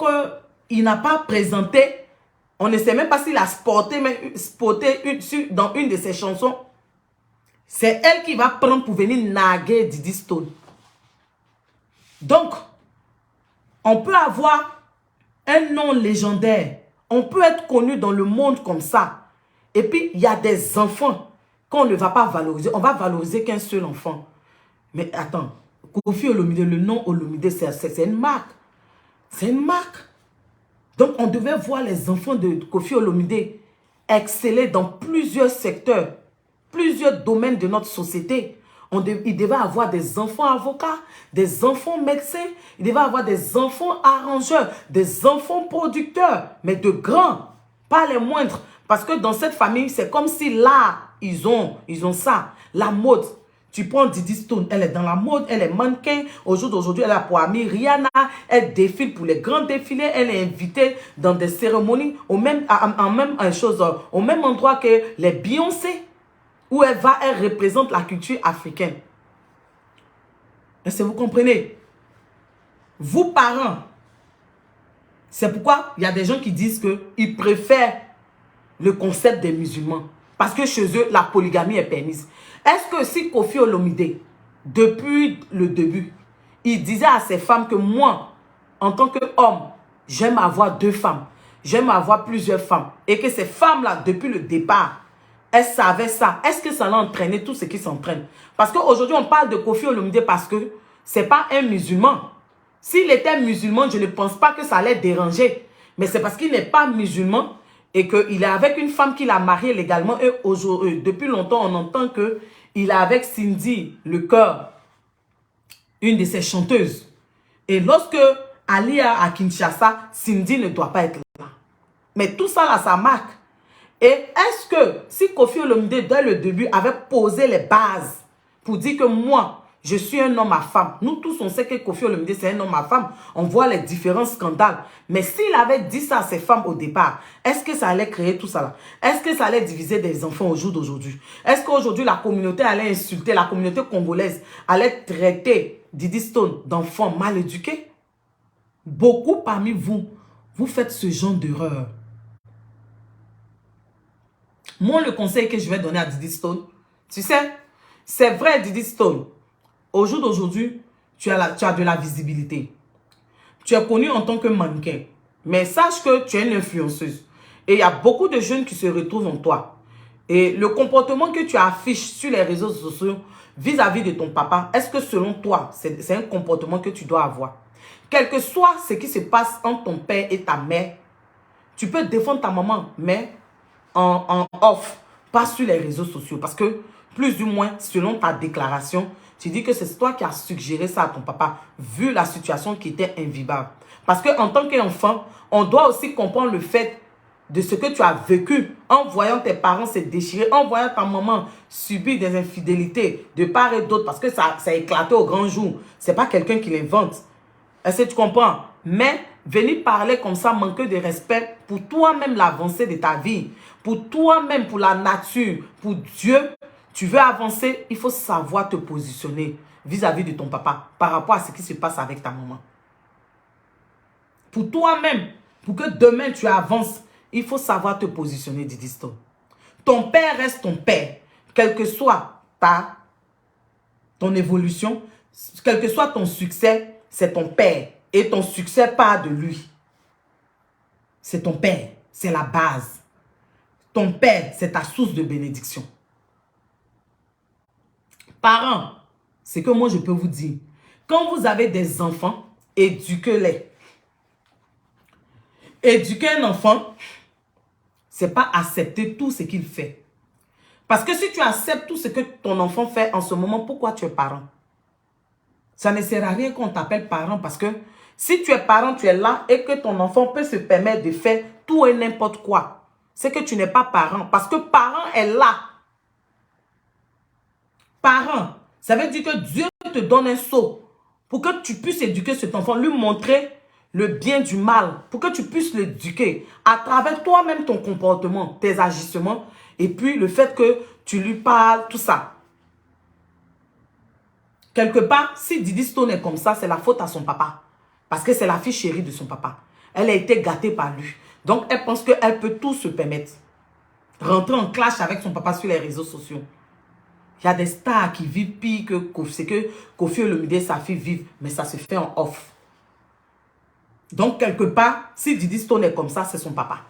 qu'il n'a pas présenté. On ne sait même pas s'il a spoté dans une de ses chansons. C'est elle qui va prendre pour venir naguer Diddy Stone. Donc, on peut avoir un nom légendaire. On peut être connu dans le monde comme ça. Et puis, il y a des enfants qu'on ne va pas valoriser. On va valoriser qu'un seul enfant. Mais attends, Koffi Olomide, le nom Olomide, c'est une marque. C'est une marque. Donc, on devait voir les enfants de Koffi Olomide exceller dans plusieurs secteurs, plusieurs domaines de notre société. Il devait avoir des enfants avocats, des enfants médecins, il devait avoir des enfants arrangeurs, des enfants producteurs, mais de grands, pas les moindres. Parce que dans cette famille, c'est comme si là, ils ont ça. La mode. Tu prends Diddy Stone, elle est dans la mode, elle est mannequin. Au jour d'aujourd'hui, elle a pour amie Rihanna. Elle défile pour les grands défilés. Elle est invitée dans des cérémonies au même endroit que les Beyoncé. Où elle représente la culture africaine. Est-ce que vous comprenez? Vous, parents, c'est pourquoi il y a des gens qui disent qu'ils préfèrent le concept des musulmans. Parce que chez eux, la polygamie est permise. Est-ce que si Koffi Olomide, depuis le début, il disait à ses femmes que moi, en tant qu'homme, j'aime avoir 2 femmes, j'aime avoir plusieurs femmes, et que ces femmes-là, depuis le départ, elles savaient ça, est-ce que ça l'a entraîné tout ce qui s'entraîne? Parce qu'aujourd'hui, on parle de Koffi Olomide parce que ce n'est pas un musulman. S'il était musulman, je ne pense pas que ça allait déranger. Mais c'est parce qu'il n'est pas musulman et qu'il est avec une femme qu'il a mariée légalement. Et depuis longtemps, on entend qu'il est avec Cindy Le Cœur, une de ses chanteuses. Et lorsque Ali est à Kinshasa, Cindy ne doit pas être là. Mais tout ça là, ça marque. Et est-ce que si Koffi Olomide, dès le début, avait posé les bases pour dire que moi, je suis un homme à femme. Nous tous, on sait que Koffi Olomide, c'est un homme à femme. On voit les différents scandales. Mais s'il avait dit ça à ses femmes au départ, est-ce que ça allait créer tout ça là? Est-ce que ça allait diviser des enfants au jour d'aujourd'hui? Est-ce qu'aujourd'hui, la communauté allait insulter, la communauté congolaise allait traiter Diddy Stone d'enfants mal éduqués? Beaucoup parmi vous, vous faites ce genre d'erreur. Moi, le conseil que je vais donner à Diddy Stone, tu sais, c'est vrai, Diddy Stone, au jour d'aujourd'hui, tu as de la visibilité. Tu es connu en tant que mannequin. Mais sache que tu es une influenceuse. Et il y a beaucoup de jeunes qui se retrouvent en toi. Et le comportement que tu affiches sur les réseaux sociaux vis-à-vis de ton papa, est-ce que selon toi, c'est un comportement que tu dois avoir? Quel que soit ce qui se passe entre ton père et ta mère, tu peux défendre ta maman, mais en off, pas sur les réseaux sociaux. Parce que, plus ou moins, selon ta déclaration, tu dis que c'est toi qui as suggéré ça à ton papa, vu la situation qui était invivable. Parce qu'en tant qu'enfant, on doit aussi comprendre le fait de ce que tu as vécu en voyant tes parents se déchirer, en voyant ta maman subir des infidélités de part et d'autre, parce que ça a éclaté au grand jour. Ce n'est pas quelqu'un qui l'invente. Est-ce que tu comprends? Mais venir parler comme ça, manquer de respect pour toi-même, l'avancée de ta vie, pour toi-même, pour la nature, pour Dieu, tu veux avancer, il faut savoir te positionner vis-à-vis de ton papa par rapport à ce qui se passe avec ta maman. Pour toi-même, pour que demain tu avances, il faut savoir te positionner, Diddy Stone. Ton père reste ton père, quel que soit ton évolution, quel que soit ton succès, c'est ton père. Et ton succès part de lui. C'est ton père, c'est la base. Ton père, c'est ta source de bénédiction. Parents, c'est que moi je peux vous dire, quand vous avez des enfants, éduquez-les. Éduquer un enfant, c'est pas accepter tout ce qu'il fait. Parce que si tu acceptes tout ce que ton enfant fait en ce moment, pourquoi tu es parent? Ça ne sert à rien qu'on t'appelle parent parce que si tu es parent, tu es là et que ton enfant peut se permettre de faire tout et n'importe quoi. C'est que tu n'es pas parent parce que parent est là. Parent, Ça veut dire que Dieu te donne un sceau pour que tu puisses éduquer cet enfant, lui montrer le bien du mal, pour que tu puisses l'éduquer à travers toi-même ton comportement, tes agissements, et puis le fait que tu lui parles, tout ça. Quelque part, si Didi Stone est comme ça, c'est la faute à son papa. Parce que c'est la fille chérie de son papa. Elle a été gâtée par lui. Donc, elle pense qu'elle peut tout se permettre. Rentrer en clash avec son papa sur les réseaux sociaux. Il y a des stars qui vivent pire que c'est que Koffi Olomide et sa fille vivent, mais ça se fait en off. Donc, quelque part, si Didi Stone est comme ça, c'est son papa.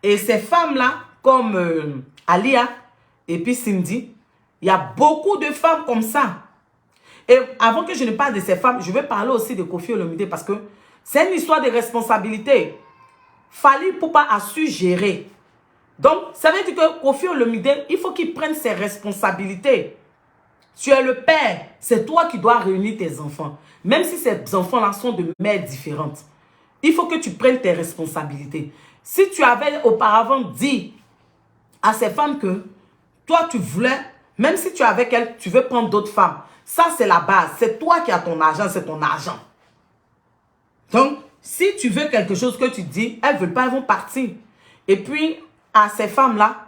Et ces femmes-là, comme Alia et puis Cindy, il y a beaucoup de femmes comme ça. Et avant que je ne parle de ces femmes, je vais parler aussi de Koffi Olomide parce que c'est une histoire de responsabilité. Fally Ipupa a su gérer. Donc, ça veut dire que Koffi Olomide, il faut qu'il prenne ses responsabilités. Tu es le père, c'est toi qui dois réunir tes enfants. Même si ces enfants-là sont de mères différentes. Il faut que tu prennes tes responsabilités. Si tu avais auparavant dit à ces femmes que toi, tu voulais, même si tu es avec elles, tu veux prendre d'autres femmes. Ça, c'est la base. C'est toi qui as ton argent, c'est ton argent. Donc, si tu veux quelque chose que tu dis, elles ne veulent pas, elles vont partir. Et puis, à ces femmes-là,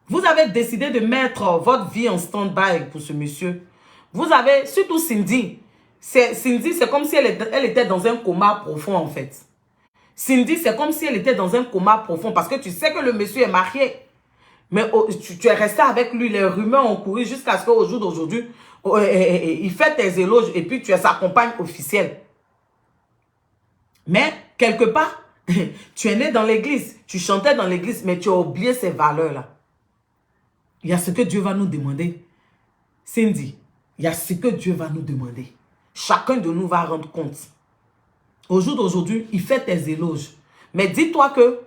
vous avez décidé de mettre votre vie en stand-by pour ce monsieur. Vous avez, surtout Cindy. Cindy, c'est comme si elle était dans un coma profond, en fait. Cindy, c'est comme si elle était dans un coma profond parce que tu sais que le monsieur est marié. Mais tu es resté avec lui, les rumeurs ont couru jusqu'à ce qu'au jour d'aujourd'hui, il fait tes éloges et puis tu es sa compagne officielle. Mais, quelque part, tu es né dans l'église, tu chantais dans l'église, mais tu as oublié ces valeurs-là. Il y a ce que Dieu va nous demander. Cindy, il y a ce que Dieu va nous demander. Chacun de nous va rendre compte. Au jour d'aujourd'hui, il fait tes éloges. Mais dis-toi que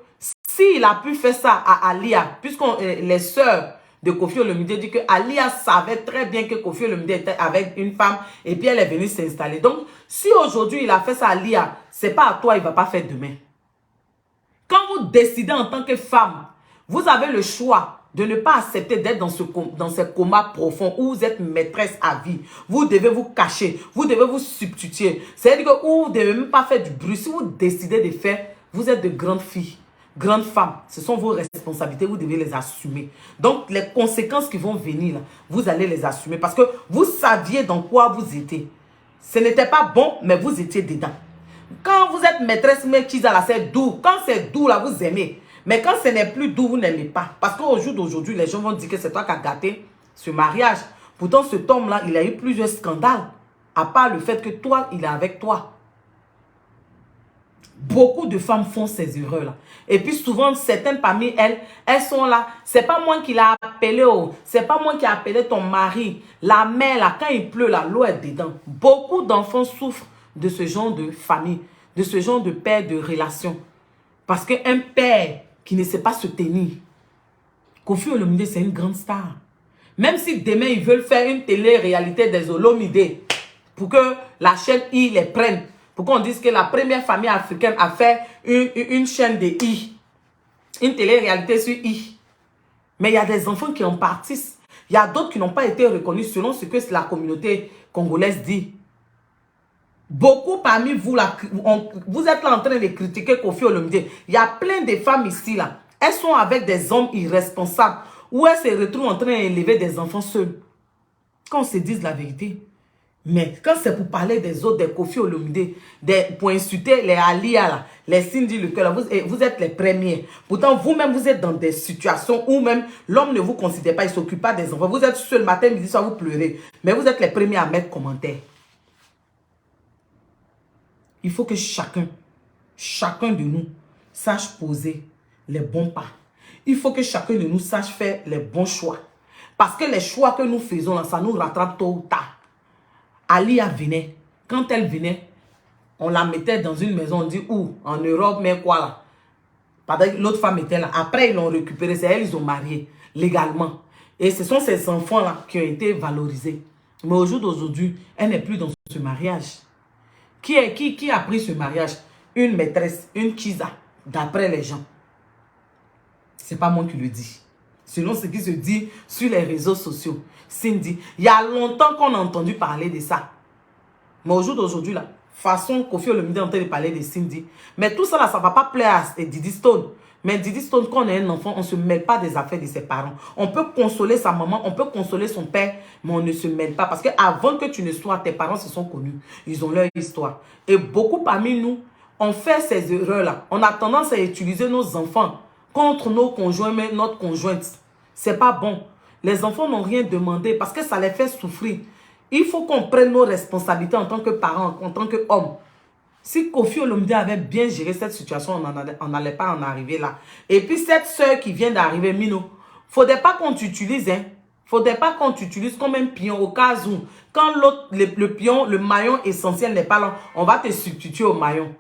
s'il a pu faire ça à Alia, puisque les sœurs de Koffi Olomide disent que Alia savait très bien que Koffi Olomide était avec une femme et puis elle est venue s'installer. Donc, si aujourd'hui il a fait ça à Alia, ce n'est pas à toi, il ne va pas faire demain. Quand vous décidez en tant que femme, vous avez le choix de ne pas accepter d'être dans ce coma profond où vous êtes maîtresse à vie. Vous devez vous cacher, vous devez vous substituer. C'est-à-dire que vous ne devez même pas faire du bruit. Si vous décidez de faire, vous êtes de grandes filles, grandes femmes. Ce sont vos responsabilités, vous devez les assumer. Donc, les conséquences qui vont venir, là, vous allez les assumer parce que vous saviez dans quoi vous étiez. Ce n'était pas bon, mais vous étiez dedans. Quand vous êtes maîtresse, mais c'est doux. Quand c'est doux, là, vous aimez. Mais quand ce n'est plus doux, vous n'aimez pas. Parce qu'au jour d'aujourd'hui, les gens vont dire que c'est toi qui as gâté ce mariage. Pourtant, cet homme-là, il a eu plusieurs scandales. À part le fait que toi, il est avec toi. Beaucoup de femmes font ces erreurs-là. Et puis souvent, certaines parmi elles, elles sont là. C'est pas moi qui l'ai appelé. Oh. C'est pas moi qui ai appelé ton mari. La mère, là, quand il pleut, l'eau est dedans. Beaucoup d'enfants souffrent de ce genre de famille, de ce genre de père de relation. Parce qu'un père qui ne sait pas se tenir, Koffi Olomide, c'est une grande star. Même si demain, ils veulent faire une télé-réalité des Olomide pour que la chaîne I les prenne, pour qu'on dise que la première famille africaine a fait une chaîne de I, une télé-réalité sur I. Mais il y a des enfants qui en partissent. Il y a d'autres qui n'ont pas été reconnus selon ce que la communauté congolaise dit. Beaucoup parmi vous, là, vous êtes là en train de critiquer Koffi Olomide. Il y a plein de femmes ici, là. Elles sont avec des hommes irresponsables. Ou elles se retrouvent en train d'élever des enfants seuls. Qu'on se dise la vérité. Mais quand c'est pour parler des autres, des Koffi Olomide, pour insulter les Alia, là, les Cindy Lecoeur, vous êtes les premiers. Pourtant, vous-même, vous êtes dans des situations où même l'homme ne vous considère pas, il ne s'occupe pas des enfants. Vous êtes seul matin, midi, soir, vous pleurez. Mais vous êtes les premiers à mettre commentaires. Il faut que chacun de nous sache poser les bons pas. Il faut que chacun de nous sache faire les bons choix. Parce que les choix que nous faisons, là, ça nous rattrape tôt ou tard. Alia venait. Quand elle venait, on la mettait dans une maison, on dit où? En Europe, mais quoi là? Pendant que l'autre femme était là. Après, ils l'ont récupérée. C'est elle, ils ont marié légalement. Et ce sont ces enfants-là qui ont été valorisés. Mais au jour d'aujourd'hui, elle n'est plus dans ce mariage. Qui a pris ce mariage? Une maîtresse, une Kiza, d'après les gens. Ce n'est pas moi qui le dis. selon ce qui se dit sur les réseaux sociaux. Cindy, il y a longtemps qu'on a entendu parler de ça. Mais au jour d'aujourd'hui, là, façon Koffi Olomide est en train de parler de Cindy. Mais tout ça, là, ça ne va pas plaire à Diddy Stone. Mais Diddy Stone, quand on est un enfant, on ne se mêle pas des affaires de ses parents. On peut consoler sa maman, on peut consoler son père, mais on ne se mêle pas. Parce qu'avant que tu ne sois, tes parents se sont connus. Ils ont leur histoire. Et beaucoup parmi nous, on fait ces erreurs-là. On a tendance à utiliser nos enfants contre nos conjoints, mais notre conjointe. C'est pas bon. Les enfants n'ont rien demandé parce que ça les fait souffrir. Il faut qu'on prenne nos responsabilités en tant que parents, en tant qu'hommes. Si Koffi Olomide avait bien géré cette situation, on n'allait pas en arriver là. Et puis cette soeur qui vient d'arriver, Mino, faudrait pas qu'on t'utilise, hein. Faudrait pas qu'on t'utilise comme un pion au cas où, quand l'autre, le pion, le maillon essentiel n'est pas là, on va te substituer au maillon.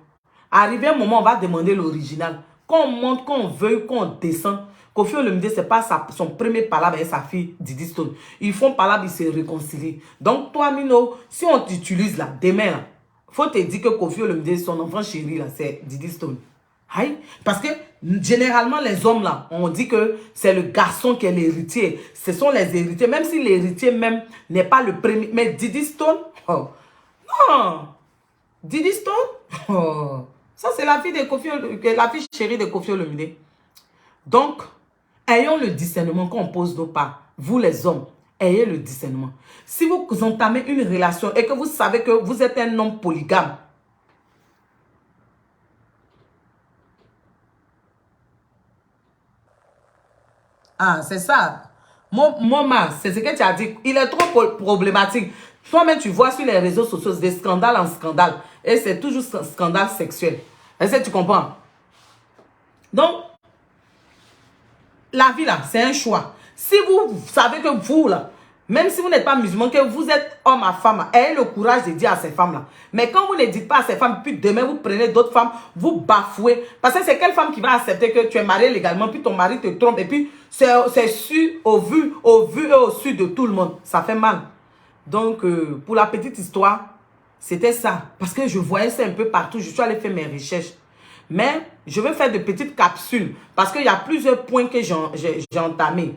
Arrivé un moment, on va demander l'original. Qu'on monte, qu'on veuille, qu'on descend. Koffi Olomide, ce n'est pas son premier palabre avec sa fille Diddy Stone. Ils font palabre, ils se réconcilient. Donc toi, Mino, si on t'utilise là, demain là, faut te dire que Koffi Olomide, son enfant chéri là, c'est Diddy Stone. Aïe. Parce que généralement, les hommes là, on dit que c'est le garçon qui est l'héritier. Ce sont les héritiers, même si l'héritier même n'est pas le premier. Mais Diddy Stone, oh, non. Diddy Stone, oh, ça c'est la fille de Koffi, la fille chérie de Koffi Olomide. Donc, ayons le discernement quand on pose nos pas. Vous les hommes, ayez le discernement. Si vous entamez une relation et que vous savez que vous êtes un homme polygame, ah, c'est ça. Maman, c'est ce que tu as dit. Il est trop problématique. Toi-même, tu vois sur les réseaux sociaux des scandales en scandale. Et c'est toujours scandale sexuel. Est-ce que tu comprends? Donc, la vie là, c'est un choix. Si vous savez que vous là, même si vous n'êtes pas musulman, que vous êtes homme à femme, ayez le courage de dire à ces femmes-là. Mais quand vous ne dites pas à ces femmes, puis demain vous prenez d'autres femmes, vous bafouez. Parce que c'est quelle femme qui va accepter que tu es marié légalement, puis ton mari te trompe, et puis c'est su, au vu et au su de tout le monde. Ça fait mal. Donc, pour la petite histoire, c'était ça. Parce que je voyais ça un peu partout. Je suis allé faire mes recherches. Mais je vais faire de petites capsules parce qu'il y a plusieurs points que j'ai entamés.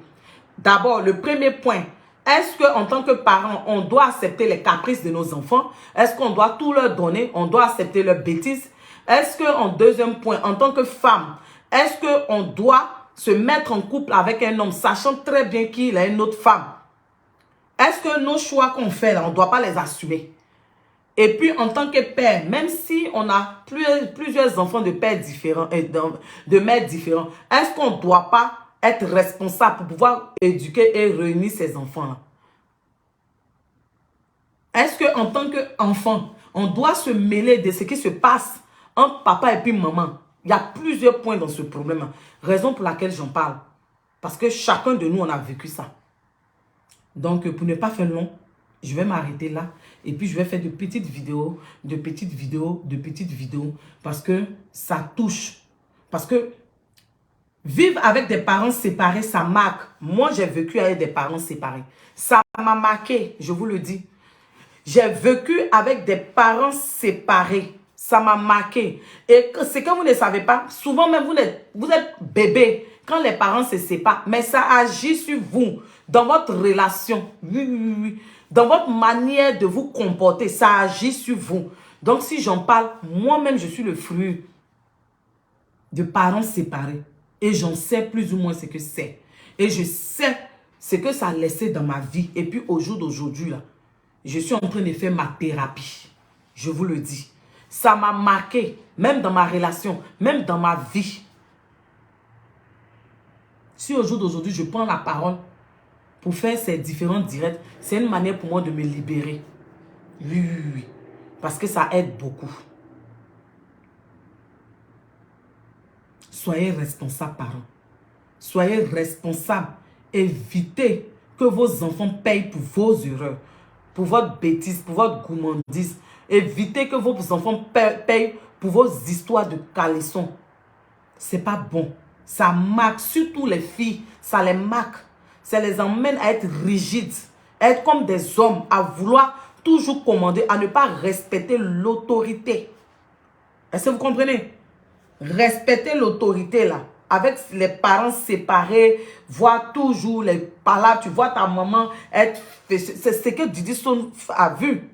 D'abord, le premier point. Est-ce qu'en tant que parent, on doit accepter les caprices de nos enfants? Est-ce qu'on doit tout leur donner? On doit accepter leurs bêtises? Est-ce qu'en deuxième point, en tant que femme, est-ce qu'on doit se mettre en couple avec un homme sachant très bien qu'il a une autre femme? Est-ce que nos choix qu'on fait là, on ne doit pas les assumer? Et puis, en tant que père, même si on a plusieurs enfants de pères différents et de mères différents, est-ce qu'on ne doit pas être responsable pour pouvoir éduquer et réunir ces enfants-là? Est-ce qu'en tant qu'enfant, on doit se mêler de ce qui se passe entre papa et puis maman? Il y a plusieurs points dans ce problème. Raison pour laquelle j'en parle. Parce que chacun de nous, on a vécu ça. Donc, pour ne pas faire long, je vais m'arrêter là. Et puis, je vais faire de petites vidéos, de petites vidéos. Parce que ça touche. Parce que vivre avec des parents séparés, ça marque. Moi, j'ai vécu avec des parents séparés. Ça m'a marqué, je vous le dis. J'ai vécu avec des parents séparés. Ça m'a marqué. Et c'est que vous ne savez pas, souvent même vous êtes bébé quand les parents se séparent. Mais ça agit sur vous, dans votre relation. Oui. Dans votre manière de vous comporter, ça agit sur vous. Donc si j'en parle, moi-même je suis le fruit de parents séparés. Et j'en sais plus ou moins ce que c'est. Et je sais ce que ça a laissé dans ma vie. Et puis au jour d'aujourd'hui, là, je suis en train de faire ma thérapie. Je vous le dis. Ça m'a marqué, même dans ma relation, même dans ma vie. Si au jour d'aujourd'hui, je prends la parole pour faire ces différents directs, c'est une manière pour moi de me libérer. Oui. Parce que ça aide beaucoup. Soyez responsables, parents. Soyez responsables. Évitez que vos enfants payent pour vos erreurs, pour votre bêtise, pour votre gourmandise. Évitez que vos enfants payent pour vos histoires de caleçon. C'est pas bon. Ça marque, surtout les filles, ça les marque. Ça les emmène à être rigides, à être comme des hommes, à vouloir toujours commander, à ne pas respecter l'autorité. Est-ce que vous comprenez? Respecter l'autorité là, avec les parents séparés, voir toujours les palabres, tu vois ta maman être... C'est ce que Didi Stone a vu.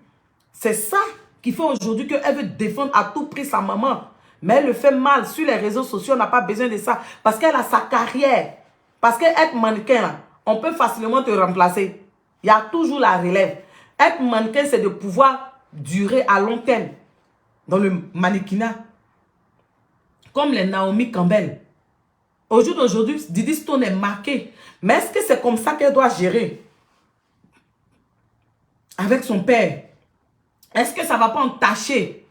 C'est ça qui fait aujourd'hui qu'elle veut défendre à tout prix sa maman. Mais elle le fait mal. Sur les réseaux sociaux, on n'a pas besoin de ça. Parce qu'elle a sa carrière. Parce qu'être mannequin, là, on peut facilement te remplacer. Il y a toujours la relève. Être mannequin, c'est de pouvoir durer à long terme dans le mannequinat. Comme les Naomi Campbell. Au jour d'aujourd'hui, Didi Stone est marquée. Mais est-ce que c'est comme ça qu'elle doit gérer avec son père? Est-ce que ça ne va pas entacher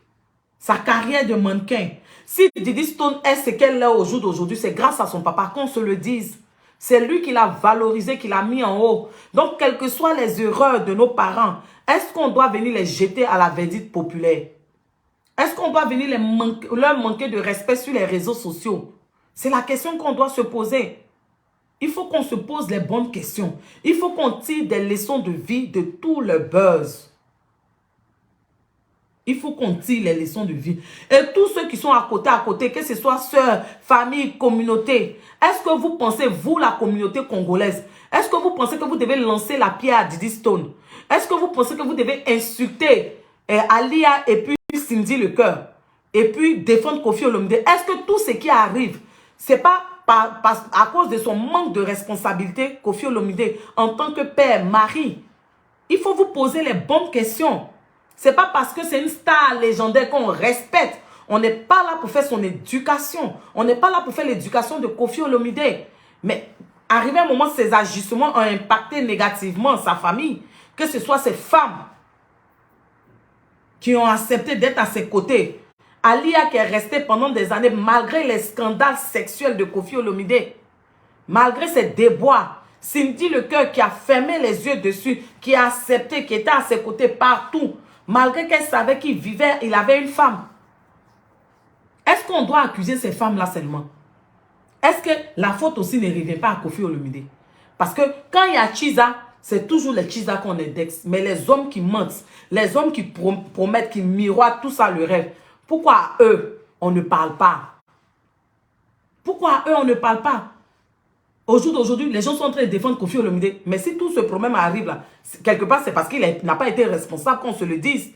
sa carrière de mannequin? Si Didi Stone est ce qu'elle est au jour d'aujourd'hui, c'est grâce à son papa, qu'on se le dise. C'est lui qui l'a valorisé, qui l'a mis en haut. Donc, quelles que soient les erreurs de nos parents, est-ce qu'on doit venir les jeter à la verdicte populaire? Est-ce qu'on doit venir leur manquer de respect sur les réseaux sociaux? C'est la question qu'on doit se poser. Il faut qu'on se pose les bonnes questions. Il faut qu'on tire des leçons de vie de tout le buzz. Il faut qu'on tire les leçons de vie. Et tous ceux qui sont à côté, que ce soit sœurs, famille, communauté, est-ce que vous pensez, vous, la communauté congolaise, est-ce que vous pensez que vous devez lancer la pierre à Didi Stone? Est-ce que vous pensez que vous devez insulter Alia et puis Cindy Le Cœur et puis défendre Koffi Olomide? Est-ce que tout ce qui arrive, c'est pas à cause de son manque de responsabilité, Koffi Olomide, en tant que père, mari? Il faut vous poser les bonnes questions. C'est pas parce que c'est une star légendaire qu'on respecte. On n'est pas là pour faire son éducation. On n'est pas là pour faire l'éducation de Koffi Olomide. Mais arrivé à un moment, ces agissements ont impacté négativement sa famille. Que ce soit ses femmes qui ont accepté d'être à ses côtés. Alia qui est restée pendant des années malgré les scandales sexuels de Koffi Olomide. Malgré ses déboires. Cindy Le Cœur qui a fermé les yeux dessus, qui a accepté, qui était à ses côtés partout. Malgré qu'elle savait qu'il vivait, il avait une femme. Est-ce qu'on doit accuser ces femmes-là seulement? Est-ce que la faute aussi ne revient pas à Koffi Olomide? Parce que quand il y a Chiza, c'est toujours les Chiza qu'on indexe. Mais les hommes qui mentent, les hommes qui promettent, qui miroitent, tout ça le rêve. Pourquoi à eux, on ne parle pas? Pourquoi à eux, on ne parle pas? Au jour d'aujourd'hui, les gens sont en train de défendre Koffi Olomide. Mais si tout ce problème arrive là, quelque part, c'est parce qu'il n'a pas été responsable, qu'on se le dise.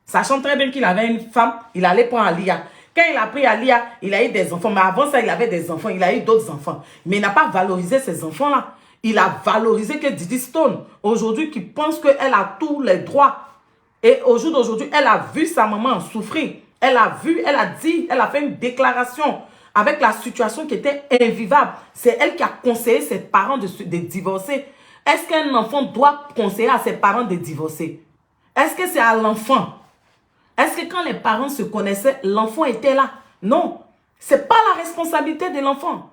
Sachant très bien qu'il avait une femme, il allait prendre Alia. Quand il a pris Alia, il a eu des enfants. Mais avant ça, il avait des enfants. Il a eu d'autres enfants. Mais il n'a pas valorisé ces enfants-là. Il a valorisé que Didi Stone, aujourd'hui, qui pense qu'elle a tous les droits. Et au jour d'aujourd'hui, elle a vu sa maman souffrir. Elle a vu, elle a dit, elle a fait une déclaration avec la situation qui était invivable. C'est elle qui a conseillé ses parents de divorcer. Est-ce qu'un enfant doit conseiller à ses parents de divorcer? Est-ce que c'est à l'enfant? Est-ce que quand les parents se connaissaient, l'enfant était là? Non. Ce n'est pas la responsabilité de l'enfant.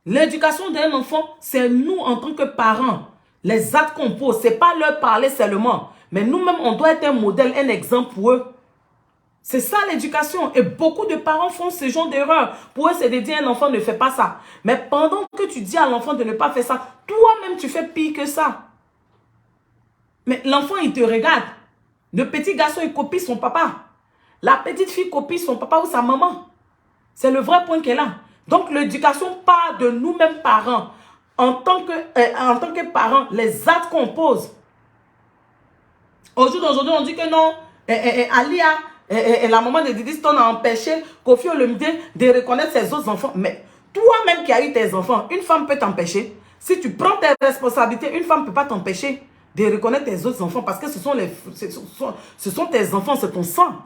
L'éducation d'un enfant, c'est nous en tant que parents. Les actes qu'on pose, ce n'est pas leur parler seulement. Mais nous-mêmes, on doit être un modèle, un exemple pour eux. C'est ça l'éducation. Et beaucoup de parents font ce genre d'erreur. Pour eux, c'est de dire un enfant ne fait pas ça. Mais pendant que tu dis à l'enfant de ne pas faire ça, toi-même, tu fais pire que ça. Mais l'enfant, il te regarde. Le petit garçon, il copie son papa. La petite fille copie son papa ou sa maman. C'est le vrai point qu'elle a. Donc, l'éducation part de nous-mêmes parents. En tant que parents, les actes qu'on pose. Aujourd'hui, on dit que non, Alia... Et la maman de Didi Stone a empêché Koffi Olomide de reconnaître ses autres enfants. Mais toi-même qui as eu tes enfants, une femme peut t'empêcher. Si tu prends tes responsabilités, une femme ne peut pas t'empêcher de reconnaître tes autres enfants parce que ce sont tes enfants, c'est ton sang.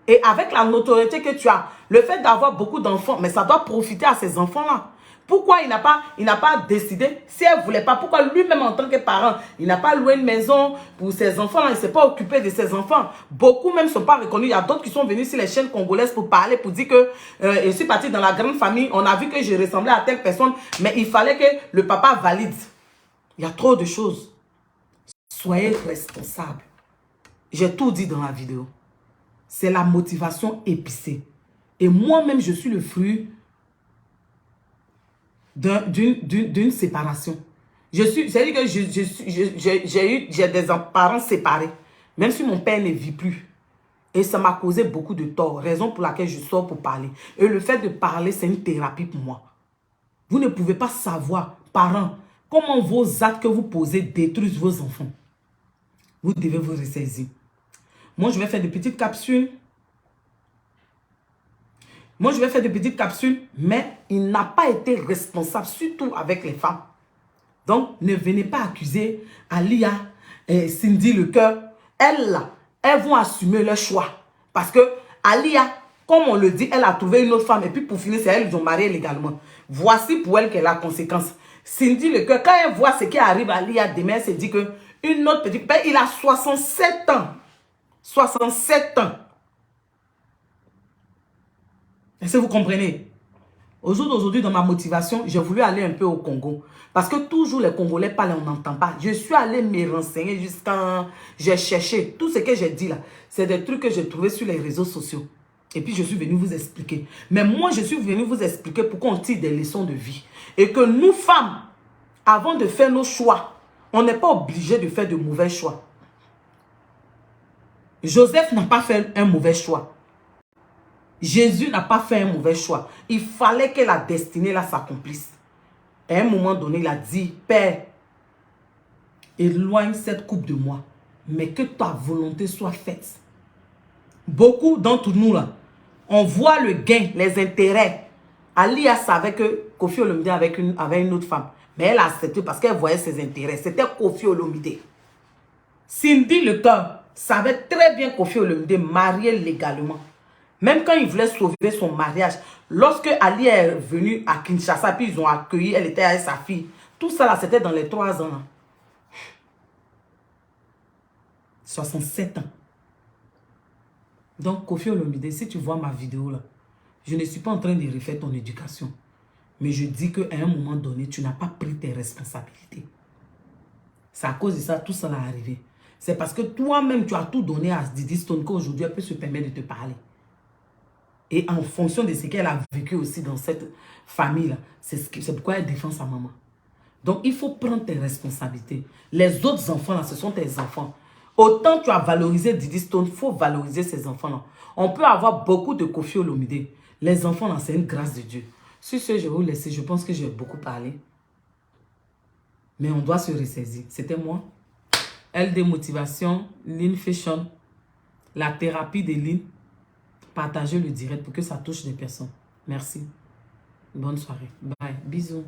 Et avec la notoriété que tu as, le fait d'avoir beaucoup d'enfants, mais ça doit profiter à ces enfants-là. Pourquoi il n'a pas décidé, si elle ne voulait pas, pourquoi lui-même en tant que parent, il n'a pas loué une maison pour ses enfants, il ne s'est pas occupé de ses enfants. Beaucoup même ne sont pas reconnus. Il y a d'autres qui sont venus sur les chaînes congolaises pour parler, pour dire que je suis partie dans la grande famille, on a vu que je ressemblais à telle personne, mais il fallait que le papa valide. Il y a trop de choses. Soyez responsables. J'ai tout dit dans la vidéo. C'est la motivation épicée. Et moi-même, je suis le fruit d'une séparation. C'est-à-dire que j'ai des parents séparés, même si mon père ne vit plus. Et ça m'a causé beaucoup de tort, raison pour laquelle je sors pour parler. Et le fait de parler, c'est une thérapie pour moi. Vous ne pouvez pas savoir, parents, comment vos actes que vous posez détruisent vos enfants. Vous devez vous ressaisir. Moi, je vais faire des petites capsules. Mais il n'a pas été responsable, surtout avec les femmes. Donc, ne venez pas accuser Alia et Cindy le cœur. Elles vont assumer leur choix. Parce que Alia, comme on le dit, elle a trouvé une autre femme. Et puis pour finir, c'est elles qui ont marié légalement. Voici pour elle quelle est la conséquence. Cindy le cœur, quand elle voit ce qui arrive à Alia demain, elle se dit que une autre petite... Ben, il a 67 ans. 67 ans. Est-ce que vous comprenez? Au jour d'aujourd'hui, dans ma motivation, j'ai voulu aller un peu au Congo. Parce que toujours les Congolais parlent, on n'entend pas. Je suis allé me renseigner jusqu'à... J'ai cherché. Tout ce que j'ai dit là, c'est des trucs que j'ai trouvés sur les réseaux sociaux. Et puis, je suis venu vous expliquer. Mais moi, je suis venu vous expliquer pourquoi on tire des leçons de vie. Et que nous, femmes, avant de faire nos choix, on n'est pas obligé de faire de mauvais choix. Joseph n'a pas fait un mauvais choix. Jésus n'a pas fait un mauvais choix. Il fallait que la destinée là s'accomplisse. À un moment donné, il a dit, Père, éloigne cette coupe de moi, mais que ta volonté soit faite. Beaucoup d'entre nous là, on voit le gain, les intérêts. Alia savait que Kofi Olomide avait une autre femme, mais elle a accepté parce qu'elle voyait ses intérêts. C'était Kofi Olomide. Cindy le cœur savait très bien Kofi Olomide marié légalement. Même quand il voulait sauver son mariage, lorsque Ali est venu à Kinshasa, puis ils ont accueilli, elle était avec sa fille. Tout ça là, c'était dans les 3 ans. Là. 67 ans. Donc, Kofi Olomide, si tu vois ma vidéo là, je ne suis pas en train de refaire ton éducation. Mais je dis qu'à un moment donné, tu n'as pas pris tes responsabilités. C'est à cause de ça, tout ça est arrivé. C'est parce que toi-même, tu as tout donné à Didi Stone qu'aujourd'hui, elle peut se permettre de te parler. Et en fonction de ce qu'elle a vécu aussi dans cette famille-là, c'est pourquoi elle défend sa maman. Donc, il faut prendre tes responsabilités. Les autres enfants, là, ce sont tes enfants. Autant tu as valorisé Didi Stone, il faut valoriser ces enfants-là. On peut avoir beaucoup de Kofi Olomide. Les enfants, là, c'est une grâce de Dieu. Sur ce, je vais vous laisser. Je pense que j'ai beaucoup parlé. Mais on doit se ressaisir. C'était moi. LD Motivation, Lynn Fashion, la thérapie de Lynn. Partagez le direct pour que ça touche des personnes. Merci. Bonne soirée. Bye. Bisous.